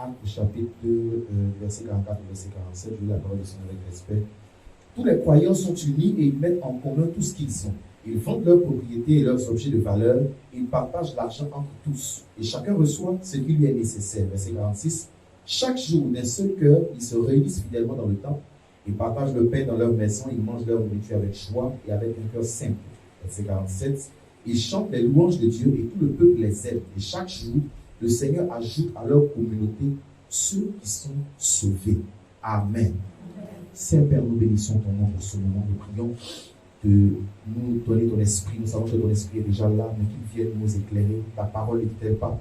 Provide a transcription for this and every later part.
Actes chapitre 2, verset 44 et verset 47, je lis la parole du Seigneur avec respect. Tous les croyants sont unis et ils mettent en commun tout ce qu'ils ont. Ils vendent leurs propriétés et leurs objets de valeur. Ils partagent l'argent entre tous. Et chacun reçoit ce qui lui est nécessaire. Verset 46. Chaque jour, d'un seul cœur, ils se réunissent fidèlement dans le temple. Ils partagent le pain dans leur maison. Ils mangent leur nourriture avec joie et avec un cœur simple. Verset 47. Ils chantent les louanges de Dieu et tout le peuple les aide. Et chaque jour, le Seigneur ajoute à leur communauté ceux qui sont sauvés. Amen. Saint-Père, nous bénissons ton nom pour ce moment. Nous prions de nous donner ton esprit. Nous savons que ton esprit est déjà là, mais qu'il vienne nous éclairer. Ta parole ne dit-elle pas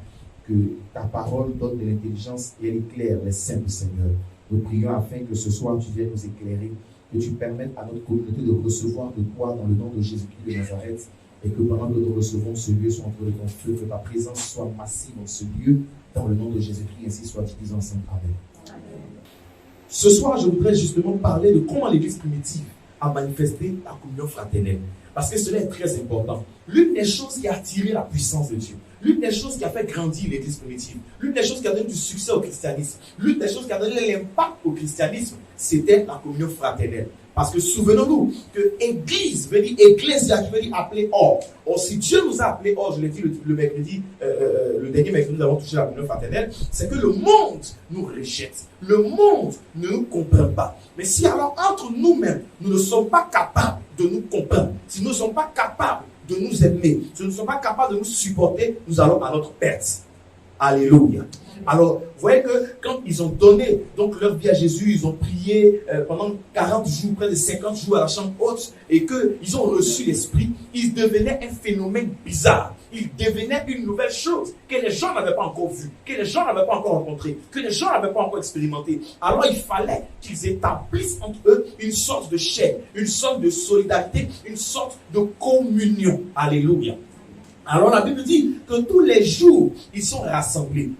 que ta parole donne de l'intelligence et elle éclaire les saints du Seigneur. Nous prions afin que ce soir tu viennes nous éclairer, que tu permettes à notre communauté de recevoir de toi dans le nom de Jésus-Christ de Nazareth, et que pendant que nous recevons ce lieu soit entre de ton feu, que ta présence soit massive dans ce lieu, dans le nom de Jésus-Christ, ainsi soit-il ensemble. Amen. Ce soir, je voudrais justement parler de comment l'Église primitive a manifesté la communion fraternelle. Parce que cela est très important. L'une des choses qui a attiré la puissance de Dieu, l'une des choses qui a fait grandir l'Église primitive, l'une des choses qui a donné du succès au christianisme, l'une des choses qui a donné l'impact au christianisme, c'était la communion fraternelle. Parce que souvenons-nous que Église veut dire Ecclésia, qui veut dire appeler hors. Or, si Dieu nous a appelés hors, je l'ai dit le mercredi, le dernier mercredi, nous avons touché la communion fraternelle, c'est que le monde nous rejette. Le monde ne nous comprend pas. Mais si alors entre nous-mêmes, nous ne sommes pas capables de nous comprendre, si nous ne sommes pas capables de nous aimer, si nous ne sommes pas capables de nous supporter, nous allons à notre perte. Alléluia. Alors, vous voyez que quand ils ont donné donc leur vie à Jésus, ils ont prié pendant 40 jours, près de 50 jours à la chambre haute, et qu'ils ont reçu l'Esprit, ils devenaient un phénomène bizarre. Ils devenaient une nouvelle chose que les gens n'avaient pas encore vue, que les gens n'avaient pas encore rencontrée, que les gens n'avaient pas encore expérimenté. Alors, il fallait qu'ils établissent entre eux une sorte de chaîne, une sorte de solidarité, une sorte de communion. Alléluia. Alors, la Bible dit que tous les jours, ils sont rassemblés.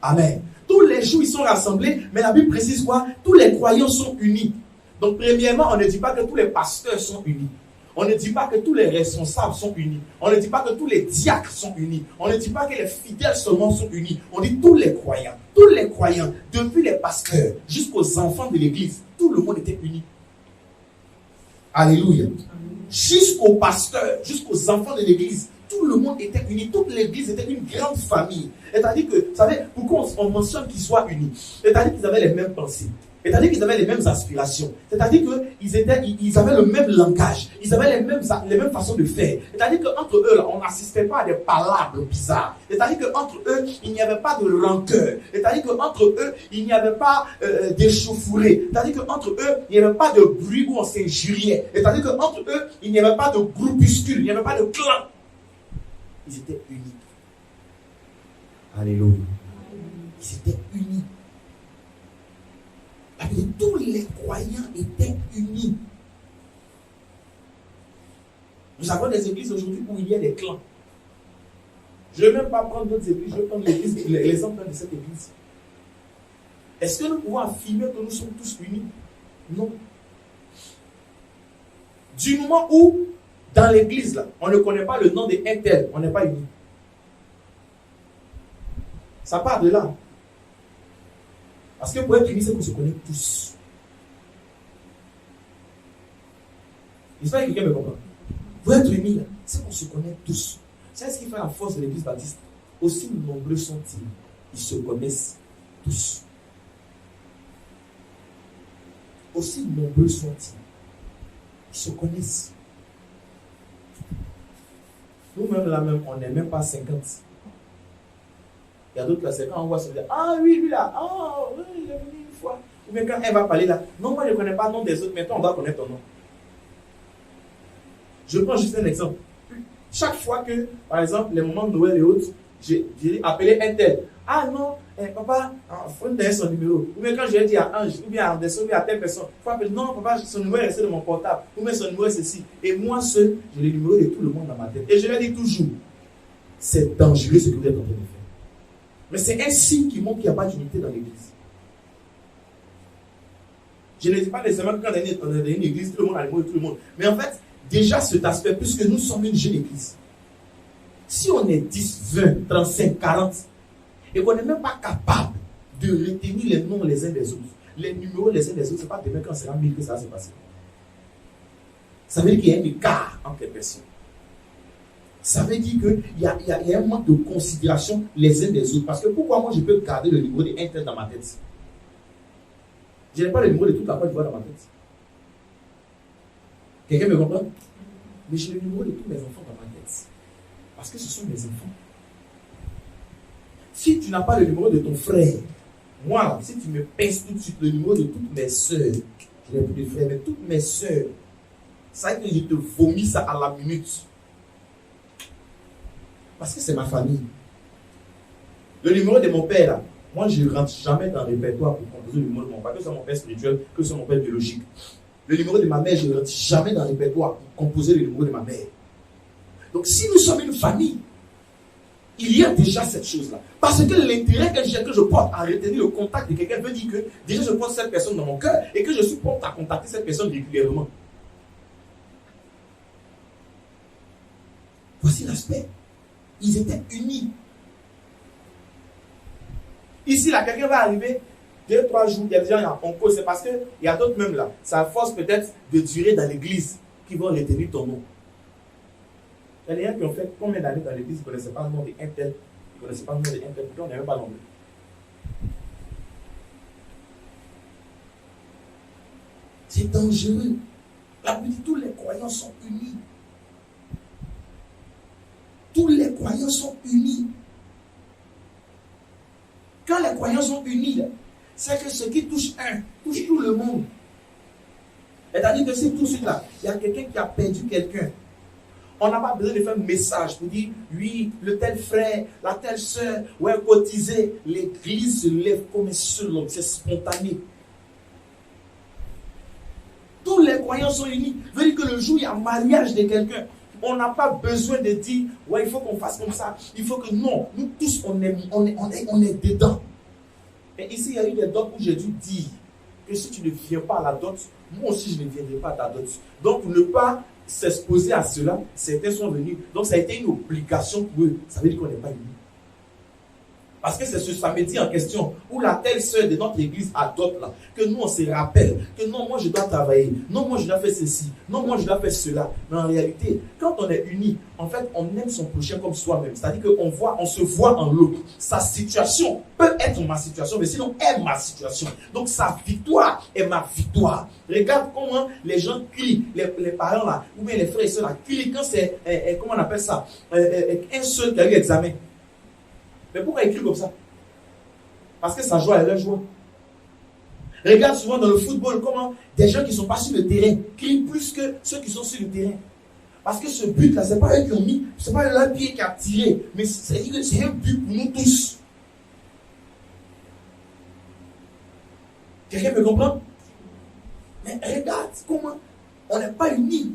Amen. Tous les jours, ils sont rassemblés, mais la Bible précise quoi? Tous les croyants sont unis. Donc, premièrement, on ne dit pas que tous les pasteurs sont unis. On ne dit pas que tous les responsables sont unis. On ne dit pas que tous les diacres sont unis. On ne dit pas que les fidèles seulement sont unis. On dit tous les croyants. Tous les croyants, depuis les pasteurs jusqu'aux enfants de l'église, tout le monde était uni. Alléluia. Jusqu'aux pasteurs, jusqu'aux enfants de l'église, tout le monde était uni, toute l'église était une grande famille. C'est-à-dire que, vous savez, pourquoi on mentionne qu'ils soient unis? C'est-à-dire qu'ils avaient les mêmes pensées. C'est-à-dire qu'ils avaient les mêmes aspirations. C'est-à-dire qu'ils avaient le même langage. Ils avaient les mêmes façons de faire. C'est-à-dire qu'entre eux, là, on n'assistait pas à des palabres bizarres. C'est-à-dire qu'entre eux, il n'y avait pas de rancœur. C'est-à-dire qu'entre eux, il n'y avait pas d'échauffourée. C'est-à-dire qu'entre eux, il n'y avait pas de bruit où on s'injuriait. C'est-à-dire qu'entre eux, il n'y avait pas de groupuscule, il n'y avait pas de clan. Ils étaient unis. Alléluia. Ils étaient unis. Et tous les croyants étaient unis. Nous avons des églises aujourd'hui où il y a des clans. Je ne vais même pas prendre d'autres églises, je vais prendre l'exemple de cette église. Est-ce que nous pouvons affirmer que nous sommes tous unis? Non. Du moment où, dans l'église, là, on ne connaît pas le nom de un tel, on n'est pas unis. Ça part de là. Parce que pour être unis, c'est qu'on se connaît tous. J'espère que quelqu'un me comprend. Pour être unis, c'est qu'on se connaît tous. C'est ce qui fait la force de l'église baptiste. Aussi nombreux sont-ils, ils se connaissent tous. Aussi nombreux sont-ils, ils se connaissent. Nous-mêmes, là même, on n'est même pas 50. Il y a d'autres là, c'est quand on voit ça, ah oui, lui là, ah oui, il est venu une fois. Ou bien quand elle va parler là, non, moi je ne connais pas le nom des autres, mais toi on doit connaître ton nom. Je prends juste un exemple. Chaque fois que, par exemple, les moments de Noël et autres, j'ai appelé un tel. Ah non, papa, il faut me donner son numéro. Ou bien quand je lui ai dit à Ange, ou bien à Anderson, ou bien à telle personne, il faut appeler, non, papa, son numéro est resté dans mon portable. Ou bien son numéro est ceci. Et moi seul, j'ai le numéro de tout le monde dans ma tête. Et je leur dis toujours, c'est dangereux ce que vous êtes en train de faire. Mais c'est un signe qui montre qu'il n'y a pas d'unité dans l'église. Je ne dis pas nécessairement que quand on est dans une église, tout le monde a le mot de tout le monde. Mais en fait, déjà cet aspect, puisque nous sommes une jeune église, si on est 10, 20, 35, 40, et qu'on n'est même pas capable de retenir les noms les uns des autres. Les numéros les uns des autres, ce n'est pas demain quand c'est en 1000 que ça va se passer. Ça veut dire qu'il y a un écart entre les personnes. Ça veut dire qu'il y a un manque de considération les uns des autres. Parce que pourquoi moi je peux garder le numéro de un tel dans ma tête? Je n'ai pas le numéro de toute la Côte d'Ivoire dans ma tête. Quelqu'un me comprend? Mais j'ai le numéro de tous mes enfants dans ma tête. Parce que ce sont mes enfants. Si tu n'as pas le numéro de ton frère, moi, si tu me pèses tout de suite le numéro de toutes mes soeurs, je n'ai plus de frères, mais toutes mes soeurs, ça veut dire que je te vomis ça à la minute. Parce que c'est ma famille. Le numéro de mon père, là, moi, je ne rentre jamais dans le répertoire pour composer le numéro de mon père, que ce soit mon père spirituel, que ce soit mon père biologique. Le numéro de ma mère, je ne rentre jamais dans le répertoire pour composer le numéro de ma mère. Donc, si nous sommes une famille, il y a déjà cette chose-là. Parce que l'intérêt que je porte à retenir le contact de quelqu'un veut dire que déjà je porte cette personne dans mon cœur et que je suis prêt à contacter cette personne régulièrement. Voici l'aspect. Ils étaient unis. Ici, là, quelqu'un va arriver 2-3 jours, il y a des gens en cause, c'est parce qu'il y a d'autres même là. Ça force peut-être de durer dans l'église qui vont retenir ton nom. Il y a des gens qui ont fait combien d'années dans l'église, ils ne connaissaient pas le nom de un tel, ils ne connaissaient pas le nom de un tel, pourtant on n'avait pas l'anglais. C'est dangereux. La Bible dit tous les croyants sont unis. Tous les croyants sont unis. Quand les croyants sont unis, c'est que ce qui touche un, touche tout le monde. C'est-à-dire que si tout de suite là, il y a quelqu'un qui a perdu quelqu'un, on n'a pas besoin de faire un message pour dire, oui, le tel frère, la telle soeur, ouais, cotiser. L'église se lève comme un seul homme, c'est spontané. Tous les croyants sont unis. Ça veut dire que le jour où il y a un mariage de quelqu'un, on n'a pas besoin de dire, ouais, il faut qu'on fasse comme ça. Il faut que, non, nous tous, on est dedans. Et ici, il y a eu des dots où j'ai dû dire que si tu ne viens pas à la dot, moi aussi, je ne viendrai pas à ta dot. Donc, pour ne pas s'exposer à cela, certains sont venus. Donc, ça a été une obligation pour eux. Ça veut dire qu'on n'est pas unis. Parce que c'est ce samedi en question où la telle sœur de notre église adopte là, que nous on se rappelle que non, moi je dois travailler, non, moi je dois faire ceci, non, moi je dois faire cela. Mais en réalité, quand on est unis, en fait, on aime son prochain comme soi-même. C'est-à-dire qu'on se voit en l'autre. Sa situation peut être ma situation, mais sinon est ma situation. Donc sa victoire est ma victoire. Regarde comment les gens crient, les parents là, ou bien les frères et sœurs là, crient quand c'est, comment on appelle ça, un seul qui a eu l'examen. Mais pourquoi ils crient comme ça? Parce que sa joie est leur joie. Regarde souvent dans le football comment des gens qui ne sont pas sur le terrain crient plus que ceux qui sont sur le terrain. Parce que ce but-là, ce n'est pas eux qui ont mis, ce n'est pas leur pied qui a tiré, mais c'est un but pour nous tous. Quelqu'un me comprend? Mais regarde comment on n'est pas unis.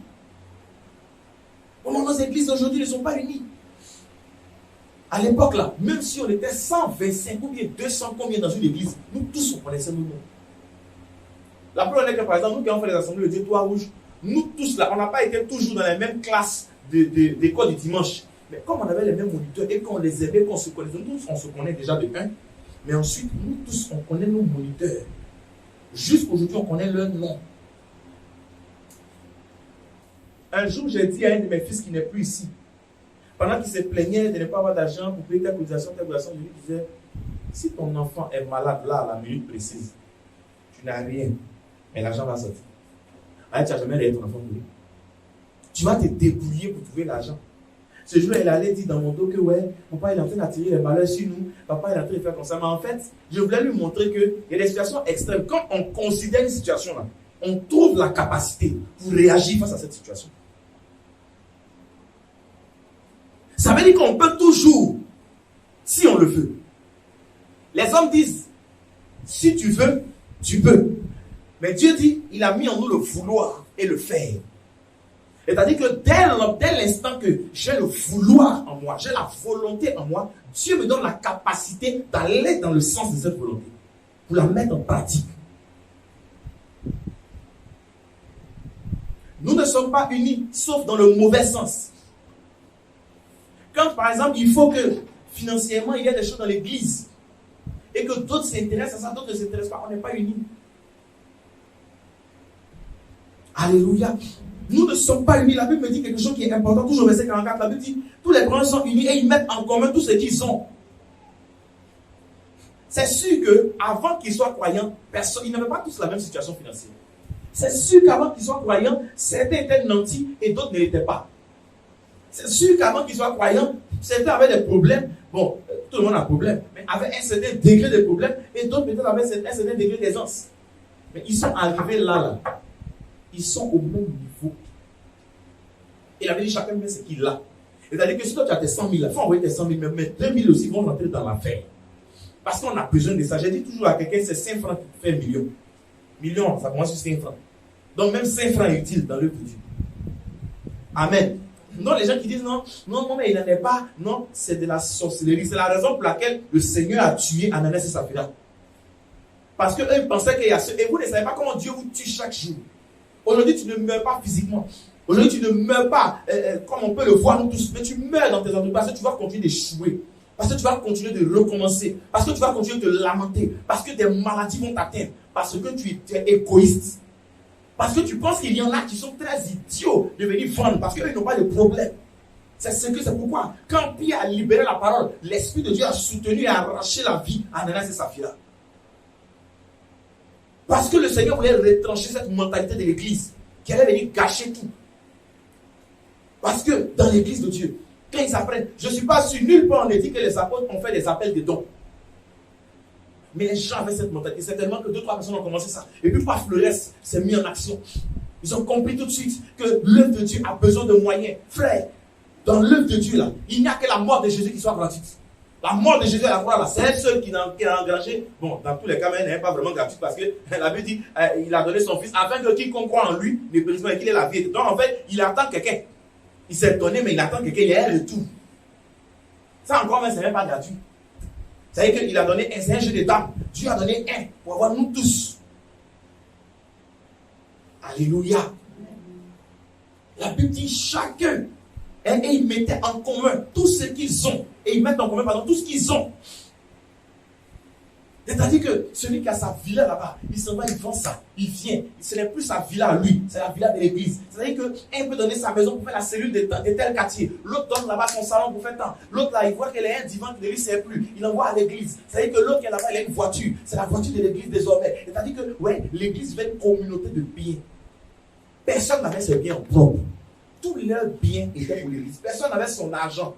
Comment nos églises aujourd'hui ne sont pas unies. À l'époque là, même si on était 125 ou bien 200 combien dans une église, nous tous on connaissait nos noms. La preuve est que par exemple, nous qui avons fait les assemblées de Dieu Toit Rouge, nous tous là, on n'a pas été toujours dans les mêmes classes d'école du dimanche. Mais comme on avait les mêmes moniteurs et qu'on les aimait, qu'on se connaissait, nous tous on se connaît déjà de un. Mais ensuite, nous tous on connaît nos moniteurs. Jusqu'aujourd'hui, on connaît leur nom. Un jour, j'ai dit à un de mes fils qui n'est plus ici, pendant qu'il se plaignait de ne pas avoir d'argent pour payer telle cotisation, je lui disais, si ton enfant est malade là, à la minute précise, tu n'as rien, mais l'argent va sortir. Allez, tu n'as jamais réglé ton enfant pour lui. Tu vas te débrouiller pour trouver l'argent. Ce jour-là, il allait dire dans mon dos que, ouais, papa, il est en train d'attirer les malheurs sur nous, papa, il est en train de faire comme ça. Mais en fait, je voulais lui montrer qu'il y a des situations extrêmes. Quand on considère une situation là, on trouve la capacité pour réagir face à cette situation. Ça veut dire qu'on peut toujours, si on le veut. Les hommes disent, si tu veux, tu peux. Mais Dieu dit, il a mis en nous le vouloir et le faire. C'est-à-dire que dès l'instant que j'ai le vouloir en moi, j'ai la volonté en moi, Dieu me donne la capacité d'aller dans le sens de cette volonté, pour la mettre en pratique. Nous ne sommes pas unis, sauf dans le mauvais sens. Quand, par exemple, il faut que financièrement, il y ait des choses dans l'église, et et que d'autres s'intéressent à ça, d'autres ne s'intéressent pas, on n'est pas unis. Alléluia. Nous ne sommes pas unis. La Bible me dit quelque chose qui est important. Toujours verset 44, la Bible dit, tous les croyants sont unis et ils mettent en commun tout ce qu'ils ont. C'est sûr qu'avant qu'ils soient croyants, ils n'avaient pas tous la même situation financière. C'est sûr qu'avant qu'ils soient croyants, certains étaient nantis et d'autres ne l'étaient pas. C'est sûr qu'avant qu'ils soient croyants, certains avaient des problèmes. Bon, tout le monde a des problèmes, mais avaient un certain degré de problème et d'autres peut-être avaient un certain degré d'aisance. Mais ils sont arrivés là. Ils sont au même niveau. Et il avait dit chacun met ce qu'il a. C'est-à-dire que si toi tu as tes 100 000, il faut envoyer tes 100 000, mais 2 000 aussi vont rentrer dans l'affaire. Parce qu'on a besoin de ça. J'ai dit toujours à quelqu'un, c'est 5 francs qui fait 1 million. Million, ça commence sur 5 francs. Donc même 5 francs est utile dans l'œuvre de Dieu. Amen. Non, les gens qui disent non, mais il n'en est pas. Non, c'est de la sorcellerie. C'est la raison pour laquelle le Seigneur a tué Ananias et Saphira. Parce qu'eux ils pensaient qu'il y a ce. Et vous ne savez pas comment Dieu vous tue chaque jour. Aujourd'hui, tu ne meurs pas physiquement. Aujourd'hui, tu ne meurs pas comme on peut le voir nous tous. Mais tu meurs dans tes entreprises parce que tu vas continuer d'échouer. Parce que tu vas continuer de recommencer. Parce que tu vas continuer de lamenter. Parce que des maladies vont t'atteindre. Parce que tu es égoïste. Parce que tu penses qu'il y en a qui sont très idiots de venir vendre. Parce qu'ils n'ont pas de problème. C'est pourquoi, quand Pierre a libéré la parole, l'Esprit de Dieu a soutenu et arraché la vie à Ananias et Saphira. Parce que le Seigneur voulait retrancher cette mentalité de l'église qui allait venir gâcher tout. Parce que dans l'église de Dieu, quand ils apprennent, je ne suis pas sûr, nulle part on a dit que les apôtres ont fait des appels de dons. Mais les gens avaient cette mentalité. C'est tellement que 2-3 personnes ont commencé ça. Et puis paf, le reste s'est mis en action. Ils ont compris tout de suite que l'œuvre de Dieu a besoin de moyens. Frère, dans l'œuvre de Dieu, là, il n'y a que la mort de Jésus qui soit gratuite. La mort de Jésus à la croix, là, c'est elle seule qui a engagé. Bon, dans tous les cas, elle n'est pas vraiment gratuite parce que la Bible dit il a donné son fils afin que quiconque croit en lui ne périsse pas et qu'il ait la vie. Donc en fait, il attend quelqu'un. Il s'est donné, mais il attend quelqu'un. Il est un retour. Ça encore, mais ce n'est pas gratuit. C'est-à-dire qu'il a donné un jeu d'étape. Dieu a donné un pour avoir nous tous. Alléluia. La Bible dit chacun. Et ils mettaient en commun tout ce qu'ils ont. Et ils mettent en commun, tout ce qu'ils ont. C'est-à-dire que celui qui a sa villa là-bas, il s'en va, il vend ça, il vient. Ce n'est plus sa villa à lui, c'est la villa de l'église. C'est-à-dire qu'un peut donner sa maison pour faire la cellule de tel quartier. L'autre donne là-bas son salon pour faire tant. L'autre là, il voit qu'elle est un divan qui ne lui sert plus. Il l'envoie à l'église. C'est-à-dire que l'autre qui est là-bas, il a une voiture. C'est la voiture de l'église désormais. C'est-à-dire que, ouais, l'église fait une communauté de biens. Personne n'avait ses biens propres. Tous leurs biens étaient pour l'église. Personne n'avait son argent.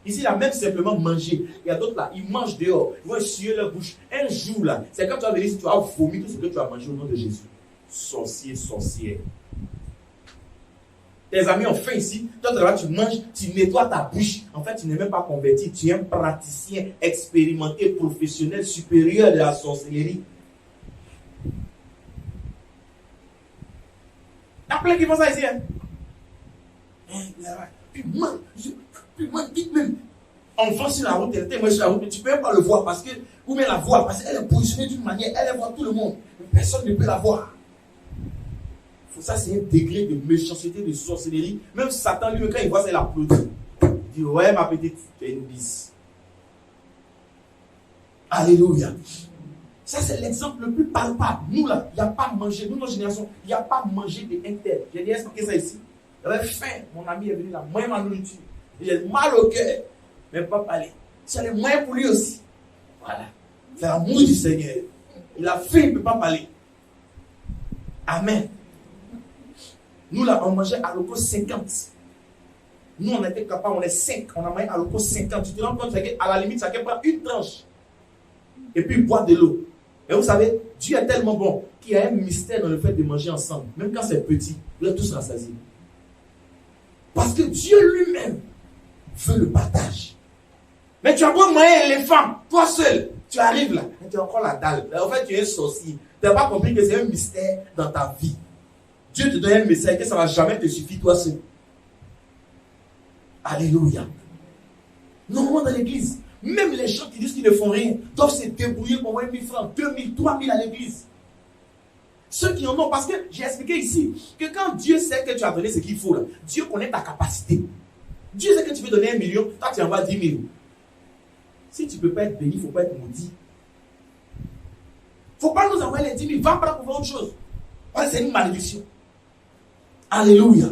Ici, il a même simplement mangé. Il y a d'autres là, ils mangent dehors. Ils vont essuyer leur bouche. Un jour là, c'est quand tu vas venir, si tu vas vomir tout ce que tu as mangé au nom de Jésus. Sorcier, sorcière. Tes amis ont faim ici. Toi, tu manges, tu nettoies ta bouche. En fait, tu n'es même pas converti. Tu es un praticien expérimenté, professionnel, supérieur de la sorcellerie. Il y a plein qui font ça ici. Hein? Puis moi, dites même, on va sur la route, elle était moi sur la route, mais tu ne peux même pas le voir parce que, ou bien la voir, parce qu'elle est positionnée d'une manière, elle voit tout le monde, mais personne ne peut la voir. Ça, c'est un degré de méchanceté, de sorcellerie. Même Satan, lui, quand il voit ça, il applaudit. Il dit, ouais, ma petite, tu es une bise. Alléluia. Ça, c'est l'exemple le plus palpable. Nous, là, il n'y a pas mangé, nous, notre génération, il n'y a pas mangé de inter. J'ai déjà expliqué ça ici. J'avais faim, mon ami est venu là, moi ma nourriture. J'ai mal au cœur, mais pas parler. C'est le moyen pour lui aussi. Voilà. C'est l'amour du Seigneur. Il a faim, il ne peut pas parler. Amen. Nous là, on mangeait à l'eau 50. Nous, on était capable, on est 5. On a mangé à l'eau 50. Tu te rends compte, à la limite, ça peut prendre une tranche. Et puis boire de l'eau. Et vous savez, Dieu est tellement bon qu'il y a un mystère dans le fait de manger ensemble. Même quand c'est petit, vous êtes tous rassasiés. Parce que Dieu lui-même veut le partage. Mais tu as beau manger un éléphant, toi seul, tu arrives là, et tu as encore la dalle. En fait, tu es un sorcier. Tu n'as pas compris que c'est un mystère dans ta vie. Dieu te donne un message que ça ne va jamais te suffire toi seul. Alléluia. Normalement dans l'église, même les gens qui disent qu'ils ne font rien, doivent se débrouiller pour avoir 1 000 francs, 2 000, 3 000 à l'église. Ceux qui en ont, parce que j'ai expliqué ici, que quand Dieu sait que tu as donné ce qu'il faut, là, Dieu connaît ta capacité. Dieu sait que tu peux donner 1 million, toi tu envoies 10 000. Si tu ne peux pas être béni, il ne faut pas être maudit. Il ne faut pas nous envoyer les 10 000. Va prendre pour faire autre chose. Parce que c'est une malédiction. Alléluia.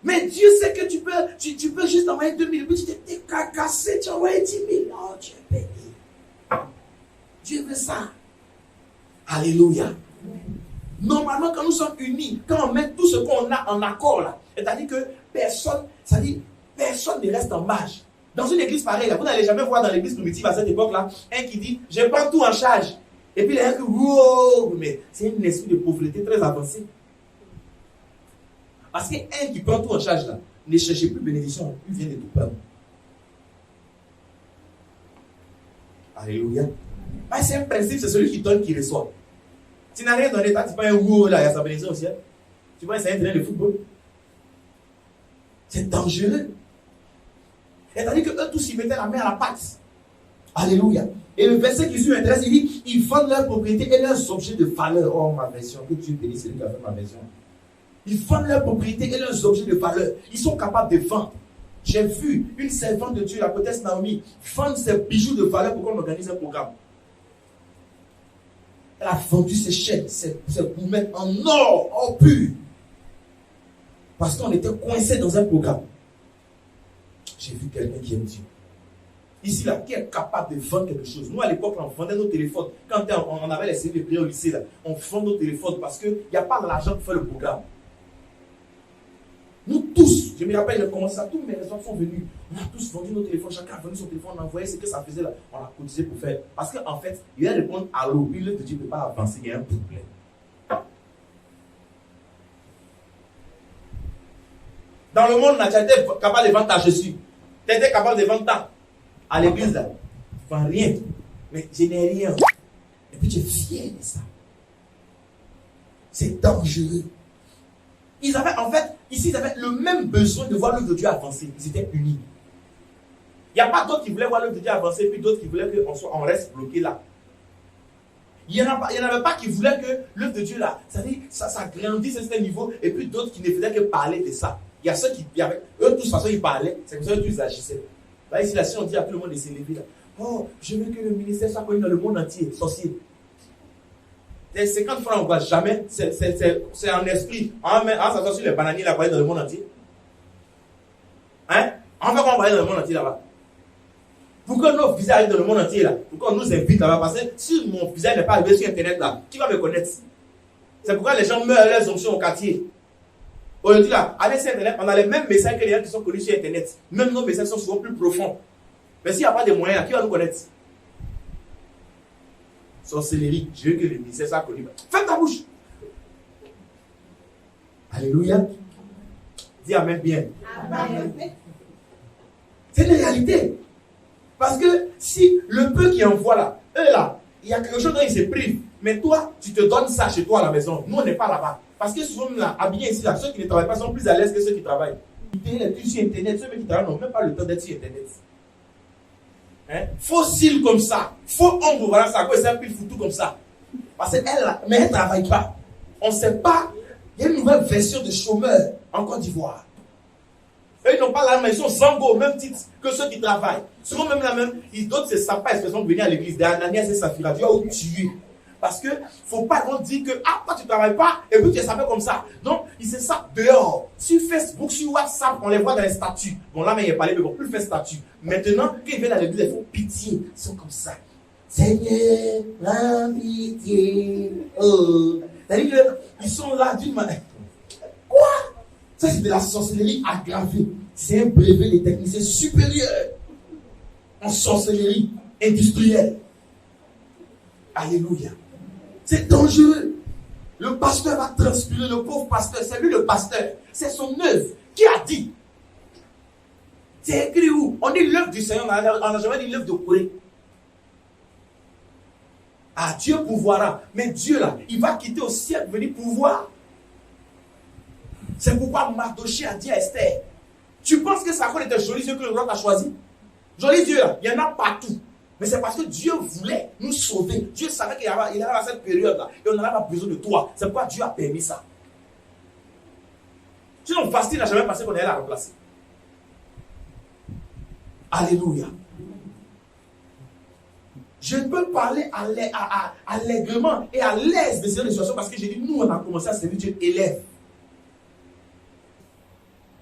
Mais Dieu sait que tu peux juste envoyer 2 000. Puis tu t'es cassé, tu as envoyé 10 000. Oh, Dieu est béni. Dieu veut ça. Alléluia. Normalement, quand nous sommes unis, quand on met tout ce qu'on a en accord là, c'est-à-dire que personne ne reste en marge. Dans une église pareille, là, vous n'allez jamais voir dans l'église primitive à cette époque-là, un qui dit, je prends tout en charge. Et puis les gens qui, wow, mais c'est un esprit de pauvreté très avancé. Parce qu'un qui prend tout en charge là, ne cherchez plus bénédiction, il vient de tout prendre. Alléluia. Mais c'est un principe, c'est celui qui donne qui reçoit. Tu n'as rien donné, tu prends un wow là, il y a sa bénédiction au ciel. Tu vois, c'est un terrain de football. C'est dangereux. C'est-à-dire qu'eux tous ils mettaient la main à la pâte. Alléluia. Et le verset qui suit m'intéresse, il dit, ils vendent leurs propriétés et leurs objets de valeur. Oh ma version, que Dieu bénisse celui qui a fait ma version. Ils vendent leurs propriétés et leurs objets de valeur. Ils sont capables de vendre. J'ai vu une servante de Dieu, la poétesse Naomi, vendre ses bijoux de valeur pour qu'on organise un programme. Elle a vendu ses chaînes, ses goumettes en or pur. Parce qu'on était coincé dans un programme. J'ai vu quelqu'un qui aime Dieu. Ici, là, qui est capable de vendre quelque chose. Nous, à l'époque, on vendait nos téléphones. Quand on avait les séries de prière au lycée, là, on vend nos téléphones parce qu'il n'y a pas l'argent pour faire le programme. Nous tous, je me rappelle, j'ai commencé ça, tous mes réseaux sont venus. On a tous vendu nos téléphones, chacun a vendu son téléphone, on a envoyé ce que ça faisait là. On a cotisé pour faire. Parce qu'en fait, il va répondre allô, puis l'œuvre de Dieu ne peut pas avancer, il y a un problème. Dans le monde, tu étais capable de vendre ta chaussure. Tu étais capable de vendre ta. À l'église, là, tu ne vends rien. Mais je n'ai rien. Et puis tu es fier de ça. C'est dangereux. Ils avaient, en fait, ici, ils avaient le même besoin de voir l'œuvre de Dieu avancer. Ils étaient unis. Il n'y a pas d'autres qui voulaient voir l'œuvre de Dieu avancer, puis d'autres qui voulaient qu'on reste bloqué là. Il n'y en avait pas qui voulaient que l'œuvre de Dieu là, ça grandisse à un certain niveau, et puis d'autres qui ne faisaient que parler de ça. Il y a ceux qui, eux, de toute façon, ils parlaient, c'est comme ça qu'ils agissaient. Là, ici, si on dit à tout le monde de s'élever là, oh, je veux que le ministère soit connu dans le monde entier, sorcier. C'est 50 francs, on ne voit jamais. C'est en esprit. On s'assoit sur les bananiers là, pour aller dans le monde entier. Hein? On fait qu'on va aller dans le monde entier là-bas. Pourquoi nos visas arrivent dans le monde entier là? Pourquoi on nous invite là-bas? Parce que si mon visa n'est pas arrivé sur Internet là, qui va me connaître? C'est pourquoi les gens meurent leurs onctions au quartier. Aujourd'hui là, allez sur Internet, on a les mêmes messages que les gens qui sont connus sur Internet. Même nos messages sont souvent plus profonds. Mais s'il n'y a pas de moyens là, qui va nous connaître? Sorcellerie, je veux que le ministère soit connu. Ferme ta bouche. Alléluia. Dis Amen bien. Amen. C'est une réalité. Parce que si le peu qui envoie là, eux là, il y a quelque chose dont ils se privent. Mais toi, tu te donnes ça chez toi à la maison. Nous, on n'est pas là-bas. Parce que souvent, là, habillés ici, là, ceux qui ne travaillent pas sont plus à l'aise que ceux qui travaillent. Les plus sur Internet, ceux qui travaillent n'ont même pas le temps d'être sur Internet. Hein? Faux cils comme ça, faux ombre, voilà ça, quoi, c'est un pile foutu comme ça. Parce qu'elle, mais elle ne travaille pas. On ne sait pas. Il y a une nouvelle version de chômeurs en Côte d'Ivoire. Eux, ils n'ont pas la même, ils sont zango au même titre que ceux qui travaillent. Souvent même la même, ils donnent ces sapas expressions de venir à l'église, d'Ananias et Saphira, Dieu a tué. Parce que faut pas qu'on dise que ah toi tu travailles pas et puis tu es sapé comme ça. Donc ils se sapent dehors. Sur Facebook, sur WhatsApp, on les voit dans les statuts. Bon là mais il est parlé, mais bon plus faire statut. Maintenant quand ils viennent à l'église, ils font pitié, ils sont comme ça. Seigneur, la pitié. Oh. C'est-à-dire qu'ils sont là d'une manière. Quoi? Ça c'est de la sorcellerie aggravée. C'est un brevet des techniciens supérieurs en sorcellerie industrielle. Alléluia. C'est dangereux. Le pasteur va transpirer, le pauvre pasteur, c'est lui le pasteur. C'est son œuvre. Qui a dit? C'est écrit où? On dit l'œuvre du Seigneur, on n'a jamais dit l'œuvre de Corée. Ah, Dieu pouvoira. Mais Dieu là, il va quitter au ciel pour venir pouvoir. C'est pourquoi Mardochée a dit à Esther, tu penses que Sakon était joli Dieu que le roi t'a choisi? Joli Dieu là, il y en a partout. Mais c'est parce que Dieu voulait nous sauver. Dieu savait qu'il arrive à cette période-là. Et on n'avait pas besoin de toi. C'est pourquoi Dieu a permis ça. Sinon, Bastille n'a jamais passé qu'on allait la remplacer. Alléluia. Je peux parler allègrement et à l'aise de ces situations parce que j'ai dit, nous, on a commencé à servir Dieu élève.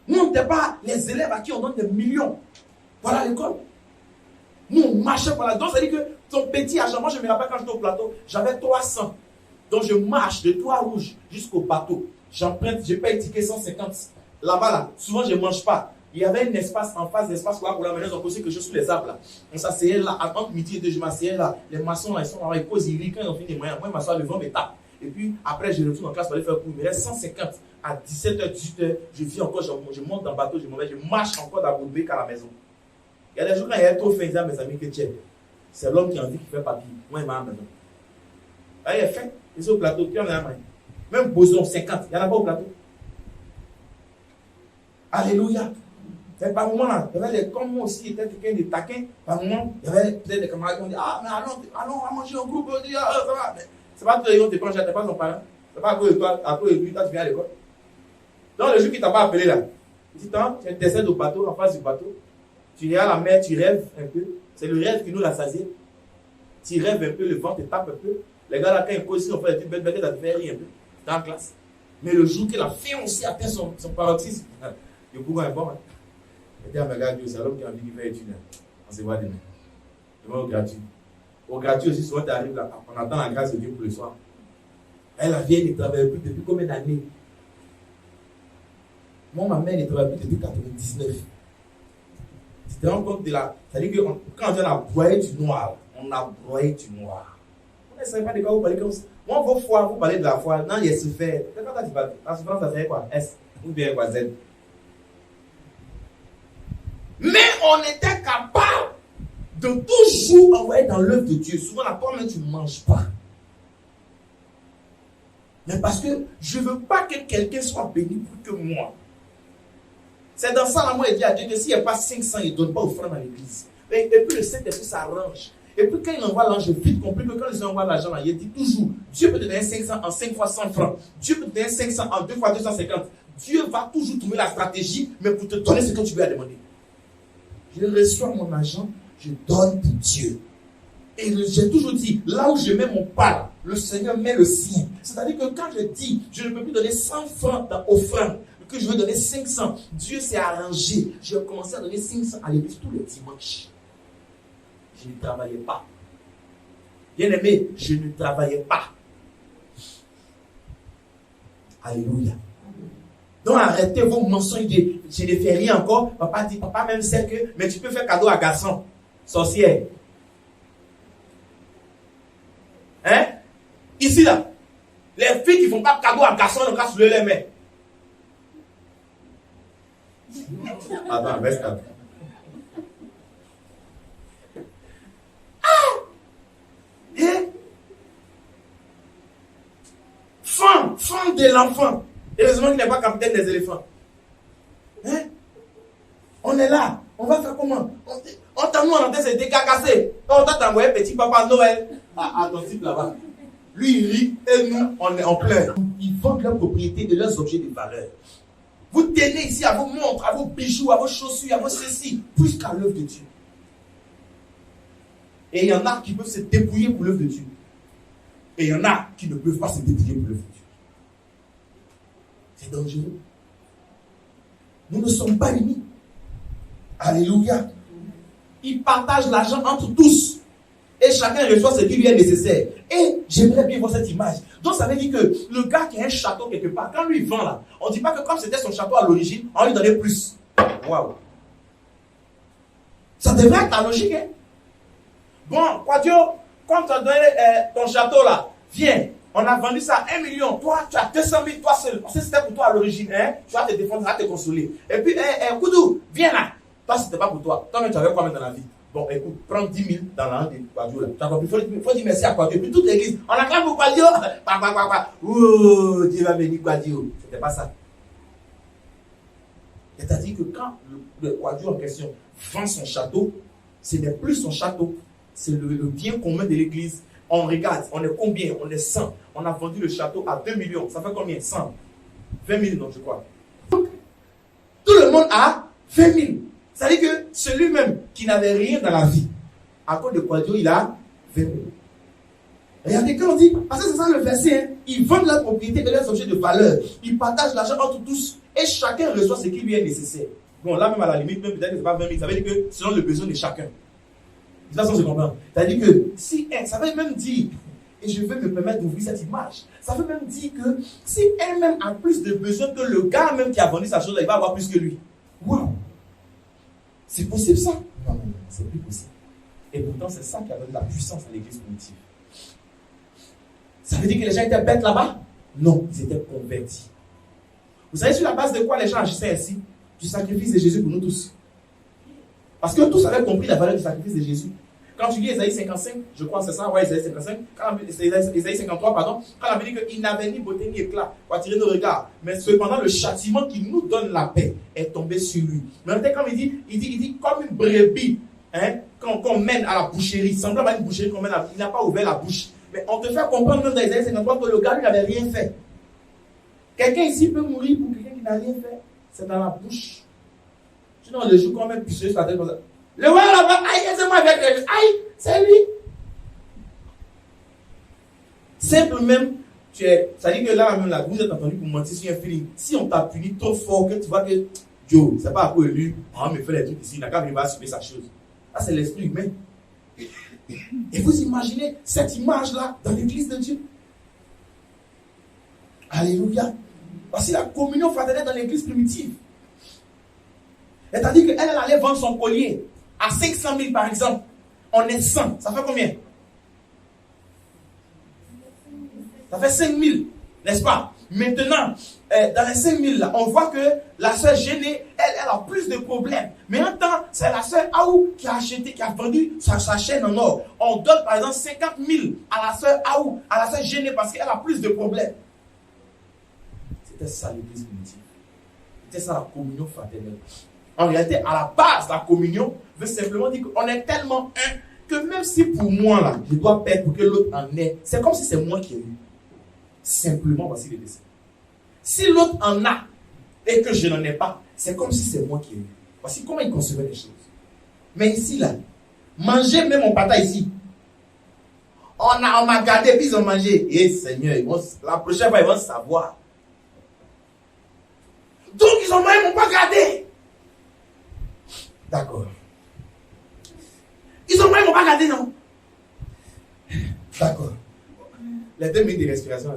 Nous, on n'était pas les élèves à qui on donne des millions. Voilà l'école. Nous, on marchait par là. Donc, ça veut dire que ton petit argent, moi, je me rappelle quand j'étais au plateau, j'avais 300. Donc, je marche de Trois-Rouges jusqu'au bateau. J'emprunte, je paye ticket 150. Là-bas, là, souvent, je ne mange pas. Il y avait un espace en face d'espace là pour la maison, on posait quelque chose sous les arbres là. On s'asseyait là, entre midi et deux, je m'asseyais là. Les maçons là, ils sont là, ils posent, ils rient quand ils ont fini les moyens. Moi, je m'assois, le vent me tape. Et puis après, je retourne en classe pour aller faire cours. Il me reste 150 à 17h, 18h. Je vis encore, je monte dans le bateau, je marche encore d'Aboubek à la maison. Il y a des jours quand il y a trop faim, ils disent à mes amis que tiens, c'est l'homme qui a envie qu'il fait papier. Moi, il m'a à la maison. Là, il est fait, ils sont au plateau, puis on est à la main. Même Boson, 50, il n'y en a pas au plateau. Alléluia. Mais par moment, là, il y avait comme moi aussi, était quelqu'un de taquin. Par moment, il y avait peut-être des camarades qui ont dit, ah, mais allons à manger au groupe. On dit, ah, ça va. Mais c'est pas tous les jours que tu prends, t'es pas son parent. C'est pas à cause de toi, à cause de lui, toi, tu viens à l'école. Donc, le jour qui t'a pas appelé là, il dit, tant, tu décèdes au bateau, en face du bateau. Tu es à la mer, tu rêves un peu. C'est le rêve qui nous l'a sasié. Tu rêves un peu, le vent te tape un peu. Les gars là, quand ils causent ici, on fait des petites bêtes, ça te fait rire un peu dans la classe. Mais le jour que la fille aussi atteint son paroxysme, le courant est bon. Hein. Et puis, regarde, c'est l'homme qui a envie de faire étudier. On se voit demain. Demain au gratuit. Au gratuit aussi, souvent tu arrives là, on attend la grâce de Dieu pour le soir. Elle, la vieille, ne travaille plus depuis combien d'années? Moi, ma mère ne travaille plus depuis 99. Tu te rends compte de la. C'est-à-dire que quand on a broyé du noir, on a broyé du noir. On ne savait pas de quoi vous parlez comme ça. Moi, vos foi, vous parlez de la foi. Non, il y a souffert. Quand tu as dit la souffrance, ça fait quoi? S ou bien quoi? Z. Mais on était capable de toujours envoyer dans l'œuvre de Dieu. Souvent, la pomme, tu ne manges pas. Mais parce que je ne veux pas que quelqu'un soit béni plus que moi. C'est dans ça, là, moi, il dit à Dieu que s'il n'y a pas 500, il ne donne pas offrande à l'église. Et puis le Saint-Esprit s'arrange. Et puis quand il envoie l'ange, j'ai vite compris que quand il envoie l'argent, il dit toujours, Dieu peut te donner 500 en 5 fois 100 francs. Dieu peut te donner 500 en 2 fois 250. Dieu va toujours trouver la stratégie, mais pour te donner ce que tu lui as demandé. Je reçois mon argent, je donne pour Dieu. Et j'ai toujours dit, là où je mets mon pas, le Seigneur met le sien. C'est-à-dire que quand je dis, je ne peux plus donner 100 francs d'offrande, que je veux donner 500, Dieu s'est arrangé. Je vais commencer à donner 500 à l'église tous les dimanches. Je ne travaillais pas. Bien aimé, je ne travaillais pas. Alléluia. Donc arrêtez vos mensonges de je ne fais rien encore. Papa dit, papa même sait que, mais tu peux faire cadeau à garçon, sorcière. Hein? Ici là, les filles qui ne font pas cadeau à garçon, on casse les mains. Attends, reste là. Femme de l'enfant. Heureusement qu'il n'est pas capitaine des éléphants. Hein? On est là. On va faire comment? On t'a nous en train de se décacasser. On t'a envoyé petit papa Noël à ton type là-bas. Lui il rit et nous on est en plein. Ils vendent leurs propriétés et leurs objets de valeur. Vous tenez ici à vos montres, à vos bijoux, à vos chaussures, à vos ceci, plus qu'à l'œuvre de Dieu. Et il y en a qui peuvent se débrouiller pour l'œuvre de Dieu. Et il y en a qui ne peuvent pas se débrouiller pour l'œuvre de Dieu. C'est dangereux. Nous ne sommes pas unis. Alléluia. Ils partagent l'argent entre tous. Et chacun reçoit ce qui lui est nécessaire. Et j'aimerais bien voir cette image. Donc ça veut dire que le gars qui a un château quelque part, quand lui vend là, on ne dit pas que comme c'était son château à l'origine, on lui donnait plus. Waouh. Ça devrait être la logique. Hein? Bon, Quadio, quand tu as donné ton château là, viens, on a vendu ça à 1 million. Toi, tu as 200 000 toi seul. Parce que c'était pour toi à l'origine. Hein? Tu vas te défendre, tu vas te consoler. Et puis, Koudou, viens là. Toi, c'était pas pour toi. Toi, mais tu avais quoi mettre dans la vie? Bon, écoute, prends 10 000 dans la hand de Quadio là. Il faut dire merci à Quadio. Et puis toute l'église, on acclame pour Quadio. Ouh, Dieu va bénir Quadio. C'était pas ça. C'est-à-dire que quand le Quadio en question vend son château, ce n'est plus son château. C'est le bien commun de l'église. On regarde, on est combien? On est 100. On a vendu le château à 2 millions. Ça fait combien? 100. 20 000, non, je crois. Tout le monde a 20 000. C'est-à-dire que celui-même qui n'avait rien dans la vie, à cause de Quadio, il a Regardez, quand on dit, parce que c'est ça le verset, hein, ils vendent leurs propriétés et leurs objets de valeur. Ils partagent l'argent entre tous et chacun reçoit ce qui lui est nécessaire. Bon, là même à la limite, même peut-être que c'est pas 20 000, ça veut dire que selon le besoin de chacun. De toute façon, je comprends. C'est-à-dire que si ça veut même dire, et je vais me permettre d'ouvrir cette image, ça veut même dire que si elle-même a plus de besoin que le gars même qui a vendu sa chose, il va avoir plus que lui. Waouh! C'est possible ça? Non, c'est plus possible. Et pourtant, c'est ça qui a donné la puissance à l'église primitive. Ça veut dire que les gens étaient bêtes là-bas? Non, ils étaient convertis. Vous savez sur la base de quoi les gens agissaient ainsi? Du sacrifice de Jésus pour nous tous. Parce que tous avaient compris la valeur du sacrifice de Jésus. Quand tu lis Ésaïe 55, je crois que c'est ça, ouais, Ésaïe 55, Ésaïe 53, pardon, quand on avait dit qu'il n'avait ni beauté ni éclat pour attirer nos regards, mais cependant le châtiment qui nous donne la paix est tombé sur lui. Mais en fait, comme il dit comme une brebis, hein, qu'on mène à la boucherie, semblable à une boucherie qu'on mène il n'a pas ouvert la bouche. Mais on te fait comprendre même dans Ésaïe 53 que le gars lui n'avait rien fait. Quelqu'un ici peut mourir pour quelqu'un qui n'a rien fait. C'est dans la bouche. Sinon, le jour qu'on met pisser sur la tête comme ça. Le roi là-bas, aïe, c'est moi avec lui. Aïe, c'est lui. Simple même, ça dit que là, même là, vous êtes entendu pour mentir sur un feeling. Si on t'a puni trop fort que tu vois que, Joe, c'est pas à cause de lui, on me fait des trucs ici, il n'a qu'à venir assumer sa chose. Là, c'est l'esprit humain. Et vous imaginez cette image-là dans l'église de Dieu? Alléluia. Voici la communion fraternelle dans l'église primitive. C'est-à-dire qu'elle allait vendre son collier à 500 000 par exemple. On est 100. Ça fait combien? Ça fait 5 000, n'est-ce pas? Maintenant, dans les 5 000 là, on voit que la sœur gênée, elle a plus de problèmes. Mais en temps, c'est la sœur Aou qui a acheté, qui a vendu sa chaîne en or. On donne par exemple 50 000 à la sœur Aou, à la sœur gênée parce qu'elle a plus de problèmes. C'était ça l'église primitive. C'était ça la communion fraternelle. En réalité, à la base, la communion veut simplement dire qu'on est tellement un que même si pour moi, là, je dois perdre pour que l'autre en ait, c'est comme si c'est moi qui ai eu. Simplement, voici le dessin. Si l'autre en a et que je n'en ai pas, c'est comme si c'est moi qui ai eu. Voici comment il concevait les choses. Mais ici, là, manger même mon pata ici. On m'a gardé, puis ils ont mangé. Et Seigneur, la prochaine fois, ils vont savoir. Donc, ils ont même pas gardé. D'accord. Ils ont même pas gardé, non? D'accord. Les 2 minutes de respiration,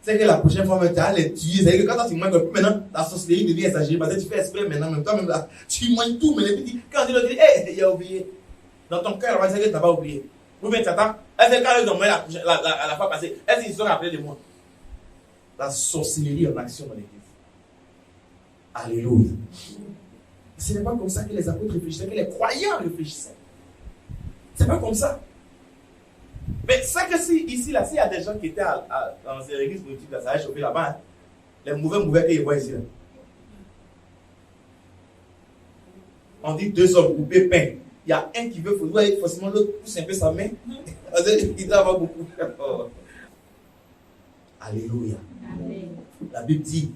c'est que la prochaine fois, tu as les tuer. C'est que quand tu manges, maintenant, la sorcellerie devient exagérée parce que tu fais exprès maintenant, même toi-même là, tu manges tout, mais les petits, quand tu leur dis, hé, il a oublié. Dans ton cœur, on va dire que tu n'as pas oublié. Ou bien tu attends, est-ce que quand ils ont mangé la fois passée, est-ce qu'ils se sont rappelés de moi? La sorcellerie en action dans l'église. Alléluia. Ce n'est pas comme ça que les apôtres réfléchissaient, que les croyants réfléchissaient. Ce n'est pas comme ça. Mais ça que si, ici, là, s'il y a des gens qui étaient dans ces églises politiques, ça a chauffé là-bas, hein, les mauvais qu'ils voient ici. Là. On dit 2 hommes coupés pain. Il y a un qui veut forcément l'autre pousse un peu sa main. Il doit avoir beaucoup. Alléluia. Amen. La Bible dit,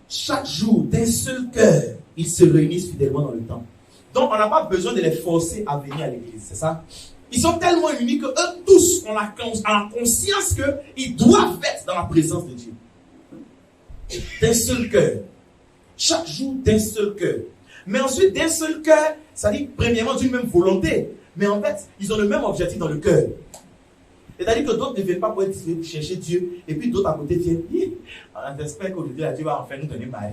chaque jour, d'un seul cœur, ils se réunissent fidèlement dans le temple. Donc, on n'a pas besoin de les forcer à venir à l'église, c'est ça? Ils sont tellement unis qu'eux tous ont la conscience qu'ils doivent être dans la présence de Dieu. D'un seul cœur. Chaque jour, d'un seul cœur. Mais ensuite, d'un seul cœur, ça dit premièrement d'une même volonté. Mais en fait, ils ont le même objectif dans le cœur. C'est-à-dire que d'autres ne viennent pas pour chercher Dieu, et puis d'autres à côté viennent. On espère qu'aujourd'hui, Dieu va enfin nous donner Marie.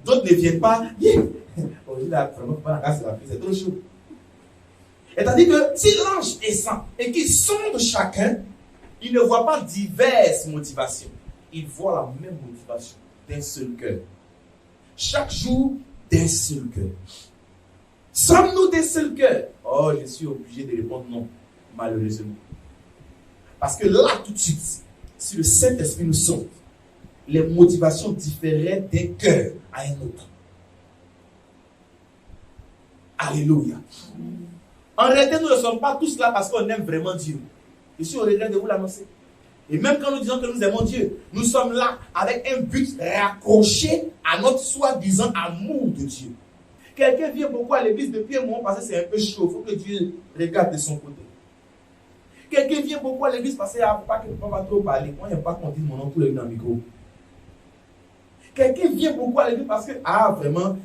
D'autres ne viennent pas. Aujourd'hui, c'est trop chaud. C'est-à-dire que si l'ange descend et qu'il sonde chacun, il ne voit pas diverses motivations. Il voit la même motivation d'un seul cœur. Chaque jour, d'un seul cœur. Sommes-nous d'un seul cœur? Oh, je suis obligé de répondre non, malheureusement. Parce que là, tout de suite, si le Saint-Esprit nous sonde, les motivations différeraient d'un cœur à un autre. Alléluia. En réalité, nous ne sommes pas tous là parce qu'on aime vraiment Dieu. Je suis au regret de vous l'annoncer. Et même quand nous disons que nous aimons Dieu, nous sommes là avec un but raccroché à notre soi-disant amour de Dieu. Quelqu'un vient beaucoup à l'église depuis un moment parce que c'est un peu chaud. Il faut que Dieu regarde de son côté. Quelqu'un vient beaucoup à l'église parce qu'il n'y a pas que le papa va trop parler. Moi, il n'y a pas qu'on dise mon nom tous les dans le micro. Quelqu'un vient beaucoup à l'église parce que, vraiment,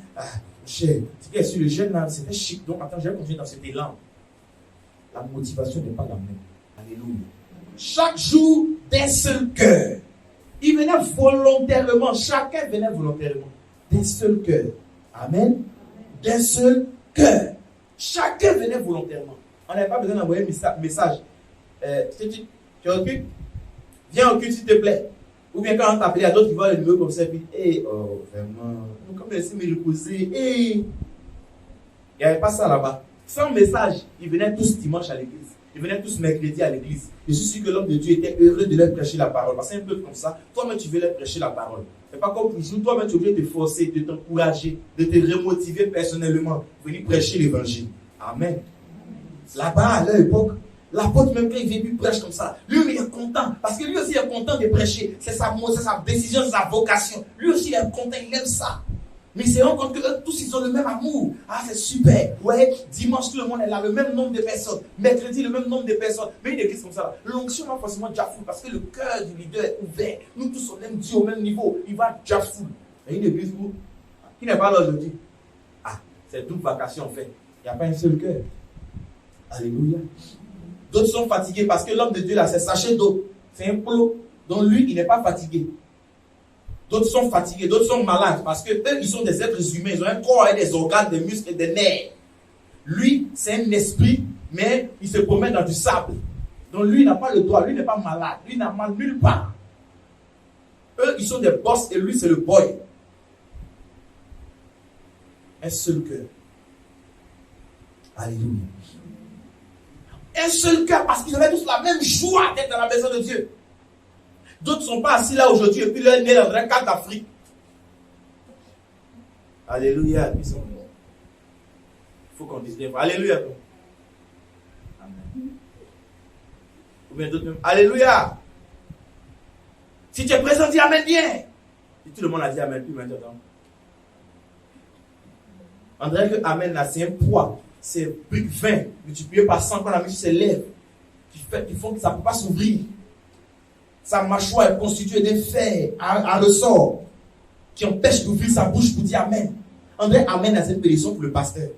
c'est sur le jeune là, c'était chic. Donc, attends, je vais continuer dans cet élan. La motivation n'est pas la même. Alléluia. Chaque jour, d'un seul cœur. Il venait volontairement. Chacun venait volontairement. D'un seul cœur. Amen. D'un seul cœur. Chacun venait volontairement. On n'avait pas besoin d'envoyer un message. Tu occupes? Viens au culte s'il te plaît. Ou bien quand on t'appelle, il y a d'autres qui voient le numéro comme ça, puis, vraiment, comme laisser me reposer, il n'y avait pas ça là-bas. Sans message, ils venaient tous dimanche à l'église. Ils venaient tous mercredi à l'église. Je suis sûr que l'homme de Dieu était heureux de leur prêcher la parole. Parce que c'est un peu comme ça. Toi-même, tu veux leur prêcher la parole. C'est pas comme toujours. Toi-même, tu es obligé de te forcer, de t'encourager, de te remotiver personnellement. Venir prêcher l'évangile. Amen. Là-bas, à leur époque, l'apôtre, même quand il vient, il prêche comme ça. Lui, il est content. Parce que lui aussi, il est content de prêcher. C'est sa décision, c'est sa vocation. Lui aussi, il est content, il aime ça. Mais il se rend compte que tous, ils ont le même amour. Ah, c'est super. Ouais, dimanche, tout le monde est là, le même nombre de personnes. Mercredi, le même nombre de personnes. Mais une église comme ça, l'onction va forcément déjà fou parce que le cœur du leader est ouvert. Nous tous, on aime Dieu au même niveau. Il va déjà fou. Mais une église qui n'est pas là aujourd'hui. Ah, c'est toute vacation en fait. Il n'y a pas un seul cœur. Alléluia. D'autres sont fatigués parce que l'homme de Dieu là, c'est sachet d'eau. C'est un plot. Donc lui, il n'est pas fatigué. D'autres sont fatigués, d'autres sont malades parce que eux, ils sont des êtres humains. Ils ont un corps et des organes, des muscles et des nerfs. Lui, c'est un esprit, mais il se promène dans du sable. Donc lui, il n'a pas le droit. Lui, il n'est pas malade. Lui, il n'a mal nulle part. Eux, ils sont des boss et lui, c'est le boy. Un seul cœur. Alléluia. Un seul cœur parce qu'ils avaient tous la même joie d'être dans la maison de Dieu. D'autres ne sont pas assis là aujourd'hui et puis leur nez dans un cadre d'Afrique. Alléluia. Il faut qu'on dise des fois. Alléluia. Amen. Ou bien d'autres même. Alléluia. Si tu es présent, dis Amen bien. Si tout le monde a dit Amen, puis maintenant. On dirait que Amen là, c'est un poids. C'est 20 multiplié par 100 quand la mise sur ses lèvres. Qui font que ça ne peut pas s'ouvrir. Sa mâchoire est constituée d'un fer à ressort qui empêche d'ouvrir sa bouche pour dire Amen. André Amen à cette bénédiction pour le pasteur.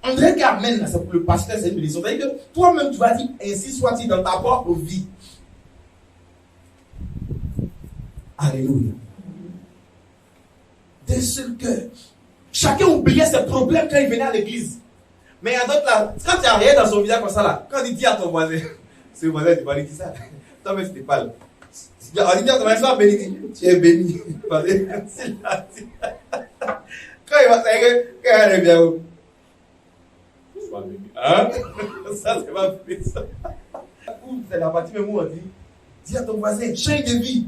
André qui Amen, c'est pour le pasteur, c'est une bénédiction. C'est-à-dire que toi-même, tu vas dire ainsi soit-il dans ta propre vie. Alléluia. D'un seul cœur. Chacun oubliait ses problèmes quand il venait à l'église. Mais il y a d'autres là, quand tu as rien dans son visage comme ça là, quand il dit à ton voisin, c'est le voisin, tu vas lui dire ça. Toi, mais c'était pas là. On dit à ton voisin, sois béni. Tu es béni. Quand il va s'arrêter, quand il revient, sois béni. Hein? Ça, c'est pas fait ça. C'est la partie même où on dit, dis à ton voisin, change de vie.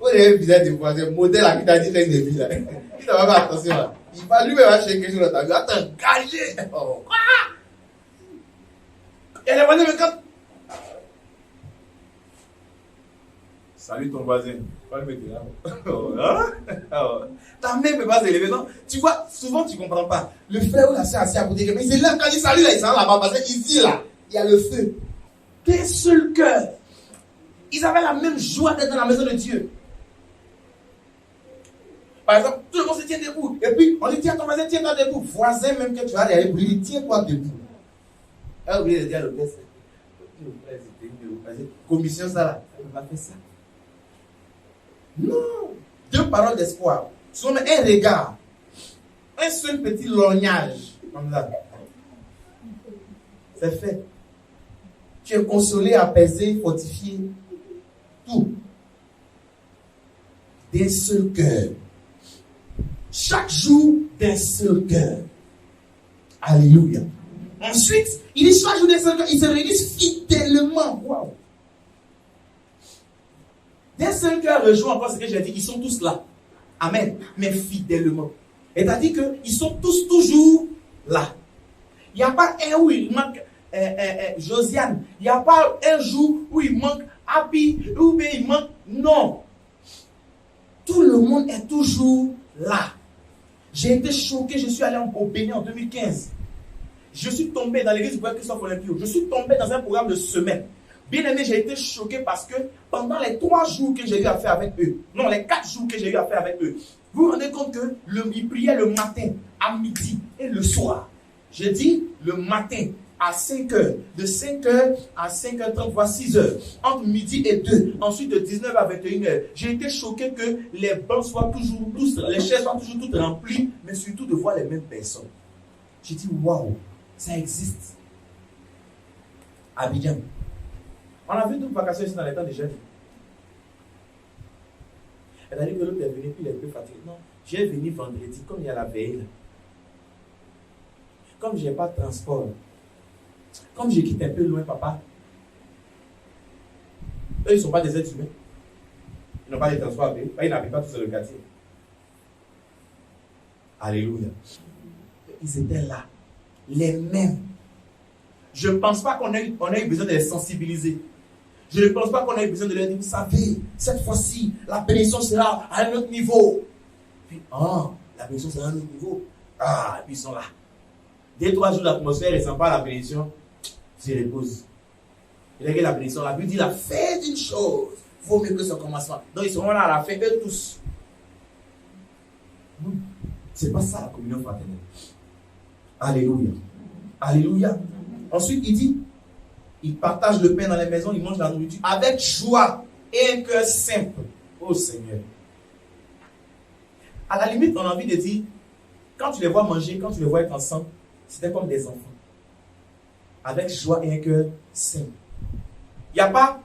On est un visage du voisin, modèle à qui t'a dit change de vie là. Il ne va pas attention là. Il va lui-même acheter quelque chose dans ta vie. Attends, gagez. Oh. Et les voisins me quand. Salut ton voisin. Pas le mettre là. Ta main ne peut pas s'élever, non? Tu vois, souvent tu ne comprends pas. Le frère ou la sœur assis à côté de quelqu'un, il s'élève quand il salue là, il s'en va là-bas parce qu'ici là, il y a le feu. D'un seul cœur. Ils avaient la même joie d'être dans la maison de Dieu. Par exemple, tout le monde se tient debout. Et puis, on dit, tiens, ton voisin, tiens-toi debout. Voisin, même que tu vas aller pour lui, tiens-toi debout. Elle a oublié de dire à l'hôtesse. Commission, ça là. Elle ne va pas faire ça. Non. Deux paroles d'espoir. Sont un regard. Un seul petit lorgnage. Comme ça. C'est fait. Tu es consolé, apaisé, fortifié. Tout. D'un seul cœur. Chaque jour, d'un seul cœur. Alléluia. Ensuite, il dit chaque jour d'un seul cœur, ils se réunissent fidèlement. Wow. D'un seul cœur rejoint encore ce que j'ai dit, ils sont tous là. Amen. Mais fidèlement. C'est-à-dire qu'ils sont tous toujours là. Il n'y a pas un où il manque Josiane. Il n'y a pas un jour où il manque Happy, où il manque. Non. Tout le monde est toujours là. J'ai été choqué, je suis allé au Bénin en 2015. Je suis tombé dans l'église du Père Christophe Olympio. Je suis tombé dans un programme de semaine. Bien aimé, j'ai été choqué parce que pendant les 3 jours que j'ai eu à faire avec eux, non, les 4 jours que j'ai eu à faire avec eux, vous vous rendez compte qu'ils priaient le matin, à midi et le soir. J'ai dit le matin à 5 heures, de 5 heures à 5h30, voire 6 heures, entre midi et 2, ensuite de 19 à 21 heures. J'ai été choqué que les bancs soient toujours tous, les chaises soient toujours toutes remplies, mais surtout de voir les mêmes personnes. J'ai dit waouh, ça existe. Abidjan. On a vu d'autres vacations ici dans les temps de jeunes. Elle a dit que l'autre est venu, puis il est un peu fatigué. Non, j'ai venu vendredi, comme il y a la veille. Là. Comme je n'ai pas de transport, comme je quitte un peu loin, papa, eux, ils ne sont pas des êtres humains. Ils n'ont pas de transport à payer. Ils n'habitent pas tous dans le quartier. Alléluia. Ils étaient là, les mêmes. Je ne pense pas qu'on ait eu besoin de les sensibiliser. Je ne pense pas qu'on ait eu besoin de leur dire, vous savez, cette fois-ci, la bénédiction sera à un autre niveau. Puis, la bénédiction sera à un autre niveau. Et puis ils sont là. Dès 3 jours, l'atmosphère ne sent pas la bénédiction, se repose. Et là, la bénédiction, la Bible dit, la fin d'une chose vaut mieux que son commencement. Donc, ils seront là à la fin, eux tous. Ce n'est pas ça la communion fraternelle. Alléluia. Alléluia. Ensuite, il dit, ils partagent le pain dans les maisons, ils mangent la nourriture avec joie et un cœur simple. Oh Seigneur. À la limite, on a envie de dire, quand tu les vois manger, quand tu les vois être ensemble, c'était comme des enfants. Avec joie et un cœur simple. Il n'y a pas,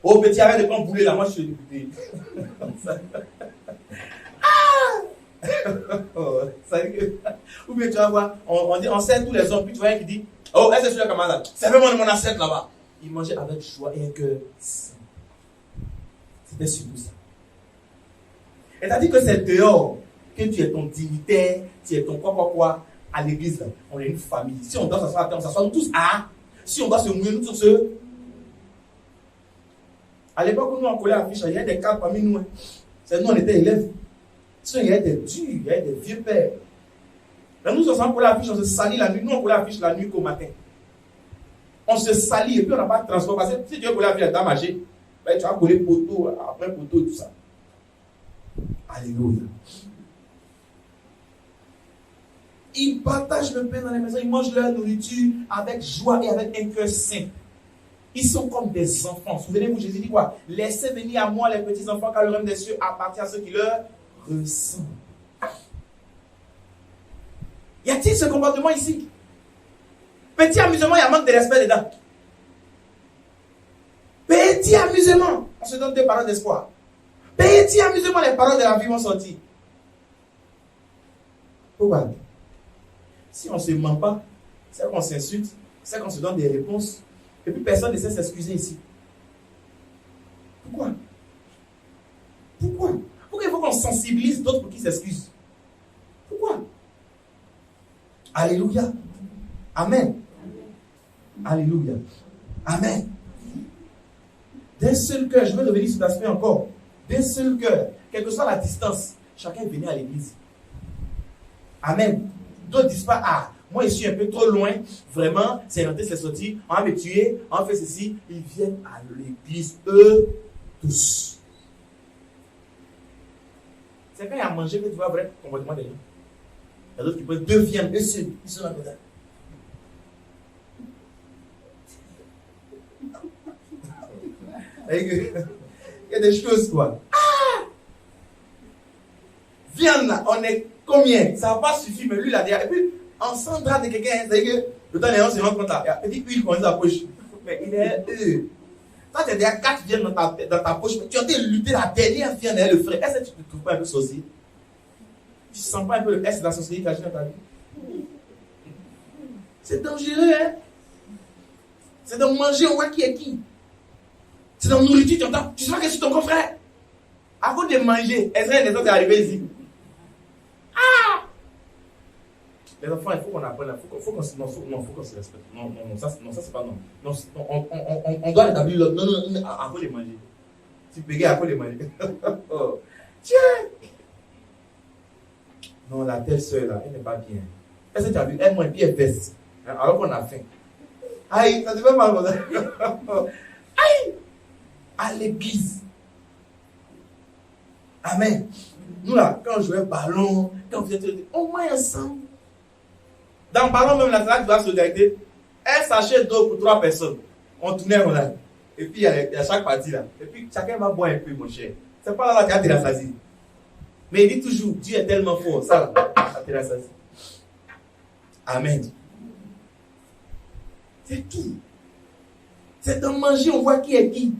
oh petit, arrête de prendre boulet là, moi je suis député. Ou bien tu vas voir, on sert tous les hommes, puis tu vois un qui dit, oh, est-ce que c'est celui-là camarade? C'est vraiment mon assiette là-bas. Il mangeait avec joie et un cœur simple. C'était surtout ça. Et t'as dit que c'est dehors que tu es ton dignitaire, tu es ton quoi, à l'église. Là. On est une famille. Si on doit s'asseoir à terre, on s'assoit nous tous à. Si on doit se mouiller, nous tous. À l'époque où nous on collait la fiche, il y avait des cadres parmi nous. C'est nous, on était élèves. Sinon, il y avait des durs, il y avait des vieux pères. Là, nous, on collait la fiche, on se salit la nuit. Nous, on collait la fiche la nuit qu'au matin. On se salit et puis on n'a pas de transport. Parce que si tu veux coller la fiche à ta âgée, ben, tu vas coller poteau, après poteau et tout ça. Alléluia. Ils partagent le pain dans les maisons, ils mangent leur nourriture avec joie et avec un cœur saint. Ils sont comme des enfants. Souvenez-vous, Jésus dit quoi? Laissez venir à moi les petits enfants, car le règne des cieux appartient à ceux qui leur ressemblent. Y a-t-il ce comportement ici? Petit amusement, il y a manque de respect dedans. Petit amusement, on se donne des paroles d'espoir. Petit amusement, les paroles de la vie vont sortir. Pourquoi? Si on ne se ment pas, c'est qu'on s'insulte, c'est qu'on se donne des réponses, et puis personne ne sait s'excuser ici. Pourquoi? Pourquoi? Pourquoi il faut qu'on sensibilise d'autres pour qu'ils s'excusent? Pourquoi? Alléluia. Amen. Alléluia. Amen. D'un seul cœur, je vais revenir sur cet aspect encore. D'un seul cœur, quelle que soit la distance, chacun venait à l'église. Amen. D'autres disent pas, moi je suis un peu trop loin, vraiment, c'est rentré, c'est sorti, on va me tuer, on fait ceci. Ils viennent à l'église, eux tous. C'est quand il y a à manger que tu vois le vrai comportement des gens. Il y a d'autres qui peuvent deviennent, eux seuls, ils sont là comme ça. Il y a des choses quoi. Viens là, on est combien? Ça va pas suffire, mais lui là derrière. Et puis, on s'endra de quelqu'un, c'est-à-dire que le temps les gens se rendent compte là. Il y a une petite huile qu'on dans la poche. Mais il est toi, tu es derrière 4 viandes dans ta poche, mais tu as été lutter la dernière viande derrière le frère. Est-ce que tu ne te trouves pas un peu sorcier? Tu ne sens pas un peu le S de la sorcellerie cachée dans ta vie? C'est dangereux, hein? C'est de manger, on voit qui est qui. C'est dans la nourriture, tu entends, tu sais pas que c'est ton confrère. À cause de manger, est-ce que les autres sont arrivés ici? Les enfants, il faut qu'on apprenne, il faut qu'on se respecte. Non, ça c'est pas non. On doit établir l'autre. Non, à cause de manger. Tu payes à cause de manger. Tiens. Non, la telle soeur là, elle n'est pas bien. Est-ce que tu as vu? Elle mange bien veste. Alors qu'on a faim. Aïe, ça ne fait pas mal. Aïe. À l'église. Amen. Nous là, quand on jouait au ballon, quand on faisait on mange ensemble. Dans le ballon même, là, c'est là que tu vas solidarité. Un sachet d'eau pour 3 personnes. On tournait là. Et puis il y a chaque partie là. Et puis chacun va boire un peu, mon cher. C'est pas là que tu as rassasié. Mais il dit toujours, Dieu est tellement fort. Ça là, ça te rassasie. Amen. C'est tout. C'est dans manger, on voit qui est qui.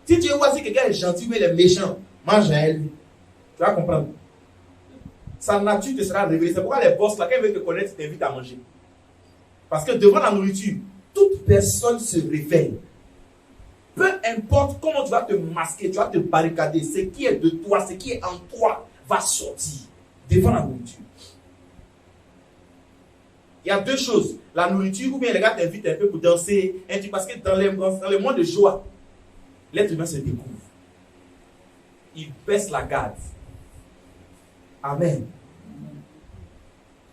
Si tu vois si quelqu'un est gentil ou il est méchant, mange à lui. Tu vas comprendre. Sa nature te sera révélée. C'est pourquoi les boss, là, quand ils veulent te connaître, ils t'invitent à manger. Parce que devant la nourriture, toute personne se révèle. Peu importe comment tu vas te masquer, tu vas te barricader, ce qui est de toi, ce qui est en toi, va sortir devant la nourriture. Il y a 2 choses. La nourriture, ou bien les gars t'invitent un peu pour danser, un truc, parce que dans le monde de joie, l'être humain se découvre. Il baisse la garde. Amen.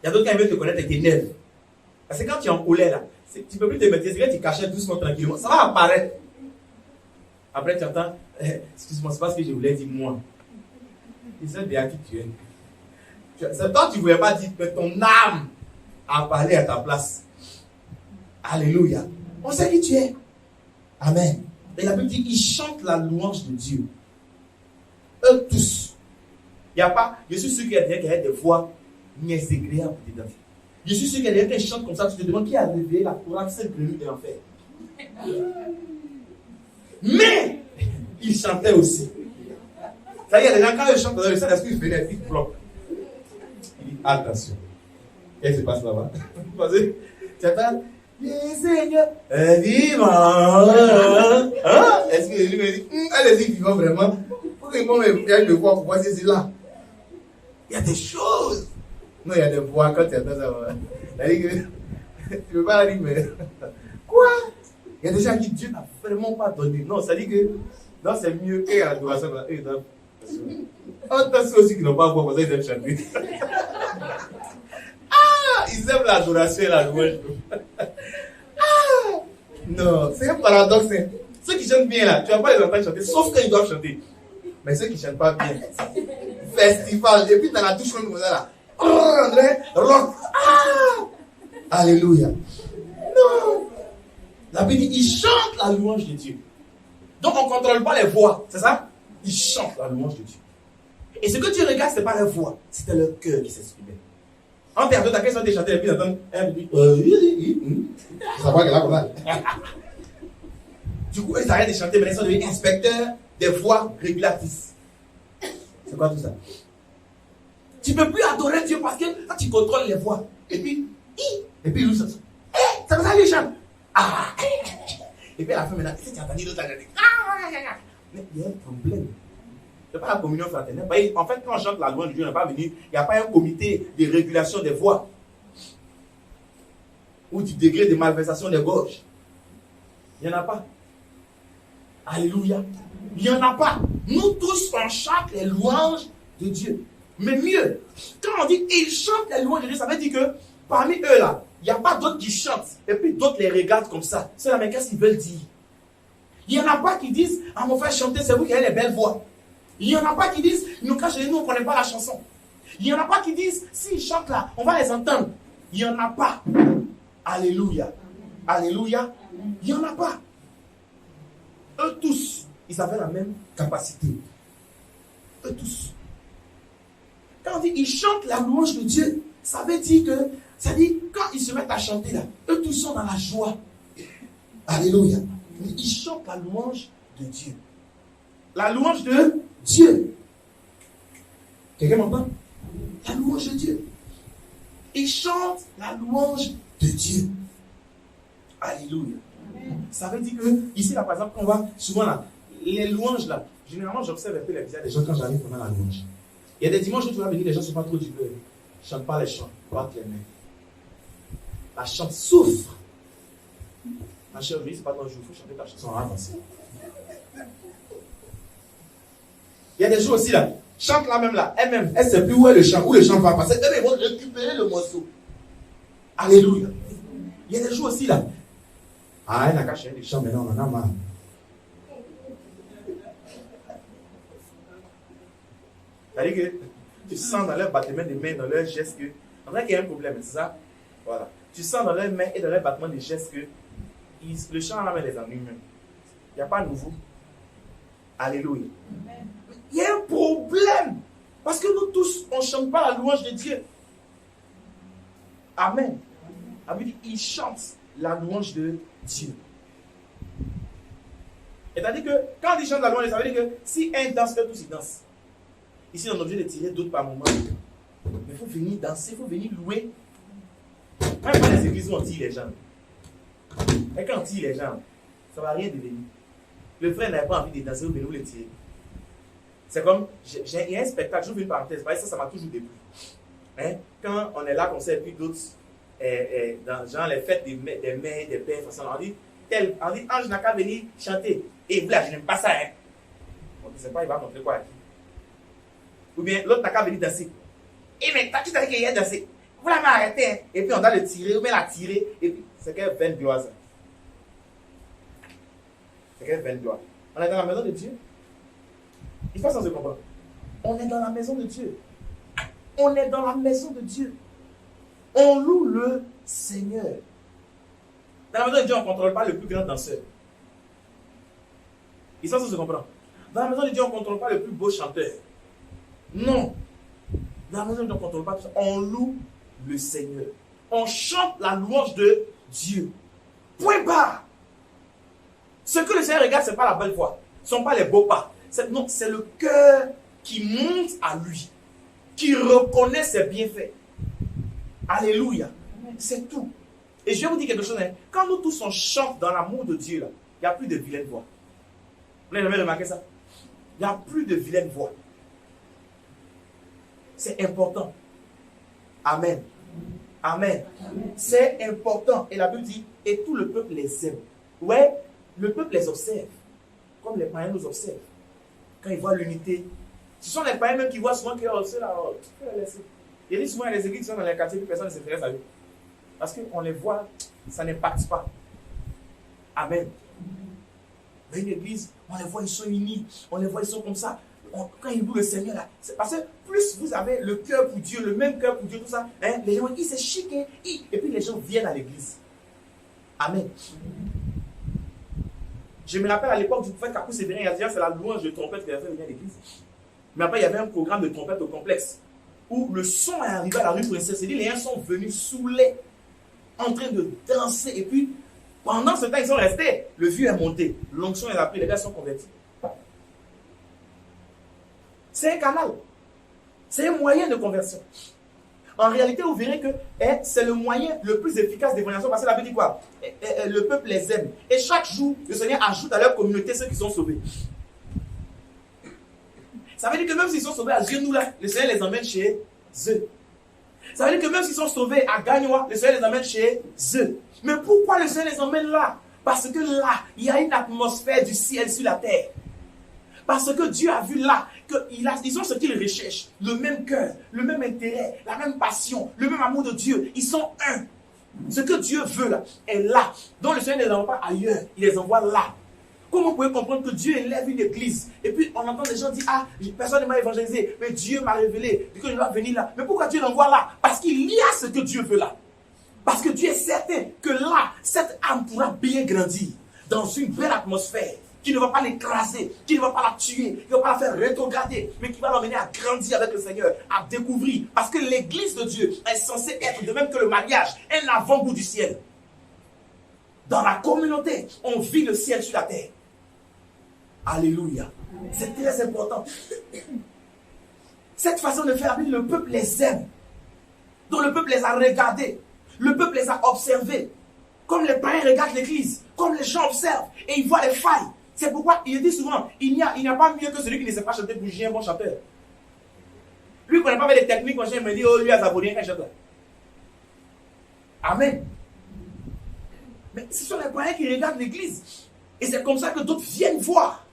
Il y a d'autres qui veulent te connaître avec tes nerfs. Parce que quand tu es en colère, là, tu ne peux plus te mettre, c'est que tu cachais doucement, tranquillement. Ça va apparaître. Après, tu entends, excuse-moi, c'est pas ce que je voulais dire, moi. Il sait bien qui tu es. C'est toi, tu ne voulais pas dire que ton âme a parlé à ta place. Alléluia. On sait qui tu es. Amen. Et la Bible dit, ils chantent la louange de Dieu. Eux tous. Il n'y a pas, je suis sûr qu'il y a des voix agréables dedans. Je suis sûr qu'il y a des gens qui chantent comme ça, tu te demandes qui a réveillé la courage, cette grenouille de l'enfer. Mais, ils chantaient aussi. Ça y est, les gens, quand ils chantent, le Saint-Esprit venait, il bloque. Il dit, attention. Qu'est-ce qui se passe là-bas? Tu attends, le Seigneur est vivant. Hein? Est-ce que lui me dit, allez-y, vivant vraiment? Pour que moi, je le vois, pourquoi c'est là? Il y a des choses. Non, il y a des voix quand tu attends ça. C'est-à-dire que tu ne peux pas dire, mais quoi? Il y a des gens qui Dieu n'a vraiment pas donné. Non, ça dit que non, c'est mieux que l'adoration. Attention aussi qui n'ont pas voix, parce qu'ils aiment chanter. Ah, ils aiment l'adoration et la louange. Ah, non, c'est un paradoxe. Hein. Ceux qui chantent bien là, tu ne vas pas les entendre chanter, sauf quand ils doivent chanter. Mais ceux qui ne chantent pas bien, festival, et puis dans la douche comme ça là. Oh, André, rock. Ah, alléluia. Non. La Bible dit, ils chantent la louange de Dieu. Donc on ne contrôle pas les voix, c'est ça? Ils chantent la louange de Dieu. Et ce que tu regardes, ce n'est pas leur voix, c'était leur cœur qui s'exprimait. En termes de ta question de chanter, et puis d'entendre, elle dit, ça va qu'elle a comme ça. Du coup, ils arrêtent de chanter, mais ils sont devenus inspecteurs des voix régulatrices. C'est quoi tout ça? Tu ne peux plus adorer Dieu parce que quand tu contrôles les voix, et puis il ça. C'est comme ça les chante. Ah, et puis à la fin maintenant, si tu as entendu l'autre, mais il y a un problème. Ce n'est pas la communion fraternelle. En fait, quand on chante la louange de Dieu, on n'est pas venu, il n'y a pas un comité de régulation des voix ou du degré de malversation des gorges. Il n'y en a pas. Alléluia. Il n'y en a pas. Nous tous, on chante les louanges de Dieu. Mais mieux, quand on dit ils chantent les louanges de Dieu, ça veut dire que parmi eux là, il n'y a pas d'autres qui chantent. Et puis d'autres les regardent comme ça. C'est là, mais qu'est-ce qu'ils veulent dire? Il n'y en a pas qui disent, ah mon frère chanter, c'est vous qui avez les belles voix. Il n'y en a pas qui disent, nous quand chez nous, on ne connaît pas la chanson. Il n'y en a pas qui disent, s'ils chantent là, on va les entendre. Il n'y en a pas. Alléluia. Alléluia. Il n'y en a pas. Eux tous, ils avaient la même capacité. Eux tous. Quand on dit, ils chantent la louange de Dieu, ça veut dire que, ça dit, quand ils se mettent à chanter là, eux tous sont dans la joie. Alléluia. Ils chantent la louange de Dieu. La louange de Dieu. Quelqu'un m'entend? La louange de Dieu. Ils chantent la louange de Dieu. Alléluia. Ça veut dire que, ici là par exemple, on va souvent là, les louanges là, généralement j'observe un peu les visages des gens quand j'arrive pendant la louange. Il y a des dimanches où tu vas venir, les gens ne sont pas trop du cœur. Ils ne chantent pas les chants, pas les mains. La chante souffre. Ma chère, oui, ce n'est pas ton jour, il faut chanter ta chanson avancée. Il y a des jours aussi là, chante là même là. Elle-même, elle ne sait plus où est le chant, où le chant va passer. Eux-mêmes, ils vont récupérer le morceau. Alléluia. Il y a des jours aussi là. Ah, elle n'a qu'à chercher les chants, maintenant on en a marre. C'est-à-dire que tu sens dans leur battement des mains, dans leur gestes que. En vrai qu'il y a un problème, c'est ça? Voilà. Tu sens dans leurs mains et dans leur battement des gestes que le chant là les ennuis même. Il n'y a pas de nouveau. Alléluia. Il y a un problème. Parce que nous tous, on ne chante pas la louange de Dieu. Amen. Ils chantent la louange de Dieu. C'est-à-dire que quand ils chantent la louange, ça veut dire que si un danse, eux tous ils dansent. Ici, on est obligé de tirer d'autres par moment. Mais il faut venir danser, il faut venir louer. Quand dans les églises où on tire les gens, et quand on tire les gens, ça ne va rien devenir. Le frère n'a pas envie de danser, vous venez vous les tirer. C'est comme, il y a un spectacle, je vous fais une parenthèse, ça m'a toujours déplu. Hein? Quand on est là, qu'on sait, et puis d'autres, dans genre les fêtes des mères, des pères, on dit, Ange n'a qu'à venir chanter. Et là, je n'aime pas ça. Hein? On ne sait pas, il va montrer quoi à qui. Ou bien l'autre n'a qu'à venir danser. Et mais tu t'as dit qu'il y a dansé. Vous l'avez arrêté. Hein? Et puis on doit le tirer, ou bien la tirer. Et puis c'est qu'elle veine gloire. C'est qu'elle veine gloire. On est dans la maison de Dieu. Il faut ça se comprendre. On est dans la maison de Dieu. On est dans la maison de Dieu. On loue le Seigneur. Dans la maison de Dieu, on ne contrôle pas le plus grand danseur. Il faut ça se comprendre. Dans la maison de Dieu, on ne contrôle pas le plus beau chanteur. Non. Dans la maison de Dieu, on ne contrôle pas tout ça. On loue le Seigneur. On chante la louange de Dieu. Point barre. Ce que le Seigneur regarde, ce n'est pas la belle voix. Ce ne sont pas les beaux pas. Non, c'est le cœur qui monte à lui, qui reconnaît ses bienfaits. Alléluia. C'est tout. Et je vais vous dire quelque chose. Hein. Quand nous tous on chante dans l'amour de Dieu, là, il n'y a plus de vilaine voix. Vous n'avez jamais remarqué ça? Il n'y a plus de vilaine voix. C'est important. Amen. Amen. C'est important. Et la Bible dit, et tout le peuple les aime. Ouais, le peuple les observe. Comme les païens nous observent. Quand ils voient l'unité. Ce sont les païens même qui voient souvent que c'est là. Il y a souvent les églises qui sont dans les quartiers, personne ne s'intéresse à eux. Parce qu'on les voit, ça n'impacte pas. Amen. Mais une église, on les voit, ils sont unis. On les voit, ils sont comme ça. Quand ils louent le Seigneur, là, c'est parce que plus vous avez le cœur pour Dieu, le même cœur pour Dieu, tout ça, hein, les gens disent c'est chic, hein, et puis les gens viennent à l'église. Amen. Je me rappelle à l'époque du prophète Kakou Sévérin, il a dit c'est la louange de trompette qui a fait venir à l'église. Mais après, il y avait un programme de trompette au complexe où le son est arrivé à la rue Princesse. C'est-à-dire les gens sont venus saoulés, en train de danser, et puis pendant ce temps, ils sont restés. Le vieux est monté, l'onction est appris, les gars sont convertis. C'est un canal. C'est un moyen de conversion. En réalité, vous verrez que c'est le moyen le plus efficace d'évangélisation parce que la Bible dit quoi? Le peuple les aime. Et chaque jour, le Seigneur ajoute à leur communauté ceux qui sont sauvés. Ça veut dire que même s'ils sont sauvés à genoux là, le Seigneur les emmène chez eux. Ça veut dire que même s'ils sont sauvés à Gagnoa, le Seigneur les emmène chez eux. Mais pourquoi le Seigneur les emmène là? Parce que là, il y a une atmosphère du ciel sur la terre. Parce que Dieu a vu là qu'ils ont ce qu'ils recherchent, le même cœur, le même intérêt, la même passion, le même amour de Dieu. Ils sont un. Ce que Dieu veut là est là. Donc le Seigneur ne les envoie pas ailleurs, il les envoie là. Comment vous pouvez comprendre que Dieu élève une église et puis on entend des gens dire ah, personne ne m'a évangélisé, mais Dieu m'a révélé que je dois venir là. Mais pourquoi Dieu l'envoie là? Parce qu'il y a ce que Dieu veut là. Parce que Dieu est certain que là, cette âme pourra bien grandir dans une belle atmosphère. Qui ne va pas l'écraser, qui ne va pas la tuer, qui ne va pas la faire rétrograder, mais qui va l'emmener à grandir avec le Seigneur, à découvrir. Parce que l'église de Dieu est censée être, de même que le mariage, un avant-goût du ciel. Dans la communauté, on vit le ciel sur la terre. Alléluia. C'est très important. Cette façon de faire, le peuple les aime. Donc le peuple les a regardés. Le peuple les a observés. Comme les païens regardent l'église, comme les gens observent et ils voient les failles. C'est pourquoi il dit souvent, il n'y a pas mieux que celui qui ne sait pas chanter pour juger un bon chanteur. Lui, qui n'a pas fait les techniques, il me dit, oh, lui a zaboré un chanteur. Amen. Mais ce sont les païens qui regardent l'église. Et c'est comme ça que d'autres viennent voir.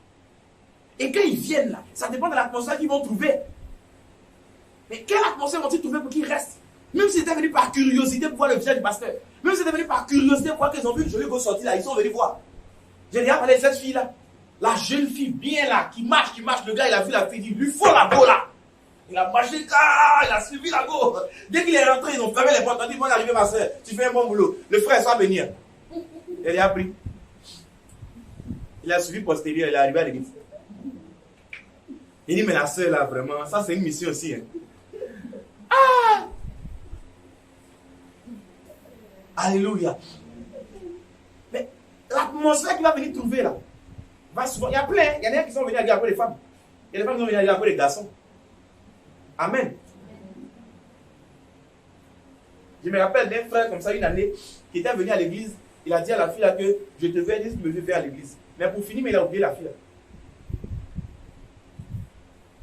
Et quand ils viennent là, ça dépend de l'atmosphère qu'ils vont trouver. Mais quelle atmosphère vont-ils trouver pour qu'ils restent? Même s'ils étaient venus par curiosité pour voir le visage du pasteur. Même s'ils étaient venus par curiosité pour voir qu'ils ont vu une jolie go sortir là, ils sont venus voir. J'ai déjà parlé de cette fille-là. La jeune fille, bien là, qui marche. Le gars, il a vu la fille, il lui faut la go là. Il a marché, il a suivi la go. Dès qu'il est rentré, ils ont fermé les portes. On dit, bon, arrivé ma soeur, tu fais un bon boulot. Le frère soit venir. Il a pris. Il a suivi postérieur, il est arrivé à l'église. Il dit, mais la soeur là, vraiment, ça c'est une mission aussi. Hein. Ah! Alléluia. Mais l'atmosphère qu'il va venir trouver là, va souvent. Il y a plein, il y en a qui sont venus à dire après les femmes. Il y a des femmes qui sont venues à dire après les garçons. Amen. Je me rappelle d'un frère comme ça une année qui était venu à l'église. Il a dit à la fille là que je te vais dire ce que je veux faire à l'église. Mais pour finir, il a oublié la fille là.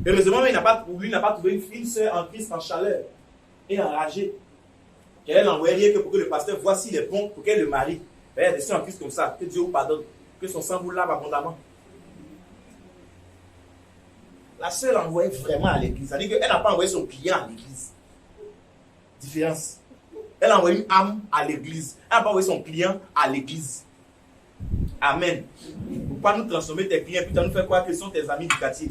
Heureusement, il n'a pas trouvé une soeur en Christ en chaleur et enragée. Qu'elle l'envoie rien que pour que le pasteur voit s'il est bon pour qu'elle le marie. Il y a des soeurs en Christ comme ça. Que Dieu vous pardonne. Que son sang vous lave abondamment. La soeur l'a envoyé vraiment à l'église. C'est-à-dire qu'elle n'a pas envoyé son client à l'église. Différence. Elle a envoyé une âme à l'église. Elle n'a pas envoyé son client à l'église. Amen. Pour ne pas nous transformer tes clients, puis tu nous faire croire que ce sont tes amis du quartier.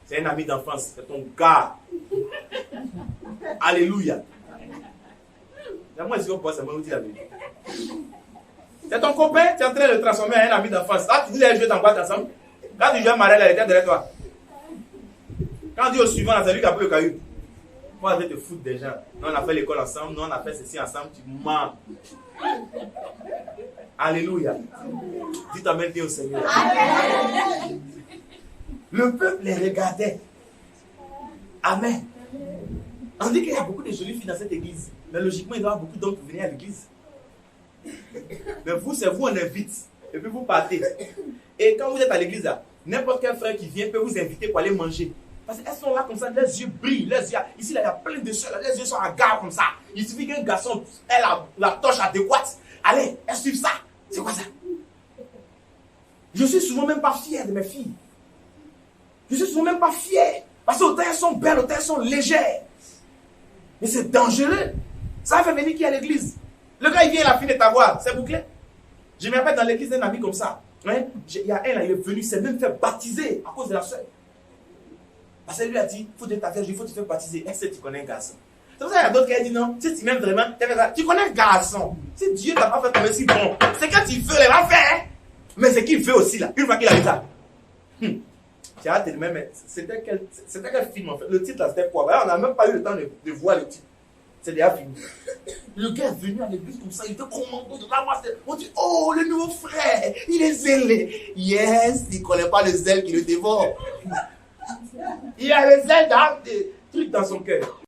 C'est un ami d'enfance. C'est ton gars. Alléluia. Moi, je ne sais pas, c'est moi qui dis la vérité. C'est ton copain, tu es en train de le transformer en un ami d'enfance. Là, tu dis les jeux en boîte ensemble. Quand tu joues à Marelle, elle était derrière toi. Quand tu dis au suivant, c'est lui qui a pris le caillou. Moi, je vais te foutre des gens. Nous, on a fait l'école ensemble, nous, on a fait ceci ensemble, tu mens. Alléluia. Dis ta main au Seigneur. Amen. Le peuple les regardait. Amen. On dit qu'il y a beaucoup de jolies filles dans cette église. Mais logiquement, il doit y avoir beaucoup d'hommes pour venir à l'église. Mais vous, c'est vous, on invite. Et puis vous partez. Et quand vous êtes à l'église, n'importe quel frère qui vient peut vous inviter pour aller manger. Parce qu'elles sont là comme ça, les yeux brillent. Les yeux, ici, là, il y a plein de soeurs, les yeux sont à gare comme ça. Il suffit qu'un garçon ait la torche adéquate. Allez, elles suivent ça. C'est quoi ça? Je suis souvent même pas fier de mes filles. Je suis souvent même pas fier. Parce que autant elles sont belles, autant elles sont légères. Mais c'est dangereux. Ça fait venir qui à l'église? Le gars, il vient, la fille de t'avoir. C'est bouclé. Je me rappelle dans l'église d'un ami comme ça. Hein? Il y a un là, il est venu, il s'est même fait baptiser à cause de la soeur. Parce qu'elle lui a dit, il faut te ta il faut te faire baptiser. Est-ce que tu connais un garçon? C'est pour ça qu'il y a d'autres qui ont dit non, si tu m'aimes vraiment, tu connais un garçon. Si Dieu t'a pas fait tomber si bon, c'est quand il veut, il va faire. Mais c'est qu'il veut aussi là, une fois qu'il a dit ça. J'ai hâte de même, c'était quel film en fait? Le titre là c'était quoi? On n'a même pas eu le temps de voir le titre. C'est déjà fini. Le gars est venu à l'église comme ça, il était commandant de la masse. On dit, oh, le nouveau frère, il est zélé. Yes, il ne connaît pas le zèle qui le dévore. Il a le zèle dans des trucs dans son cœur.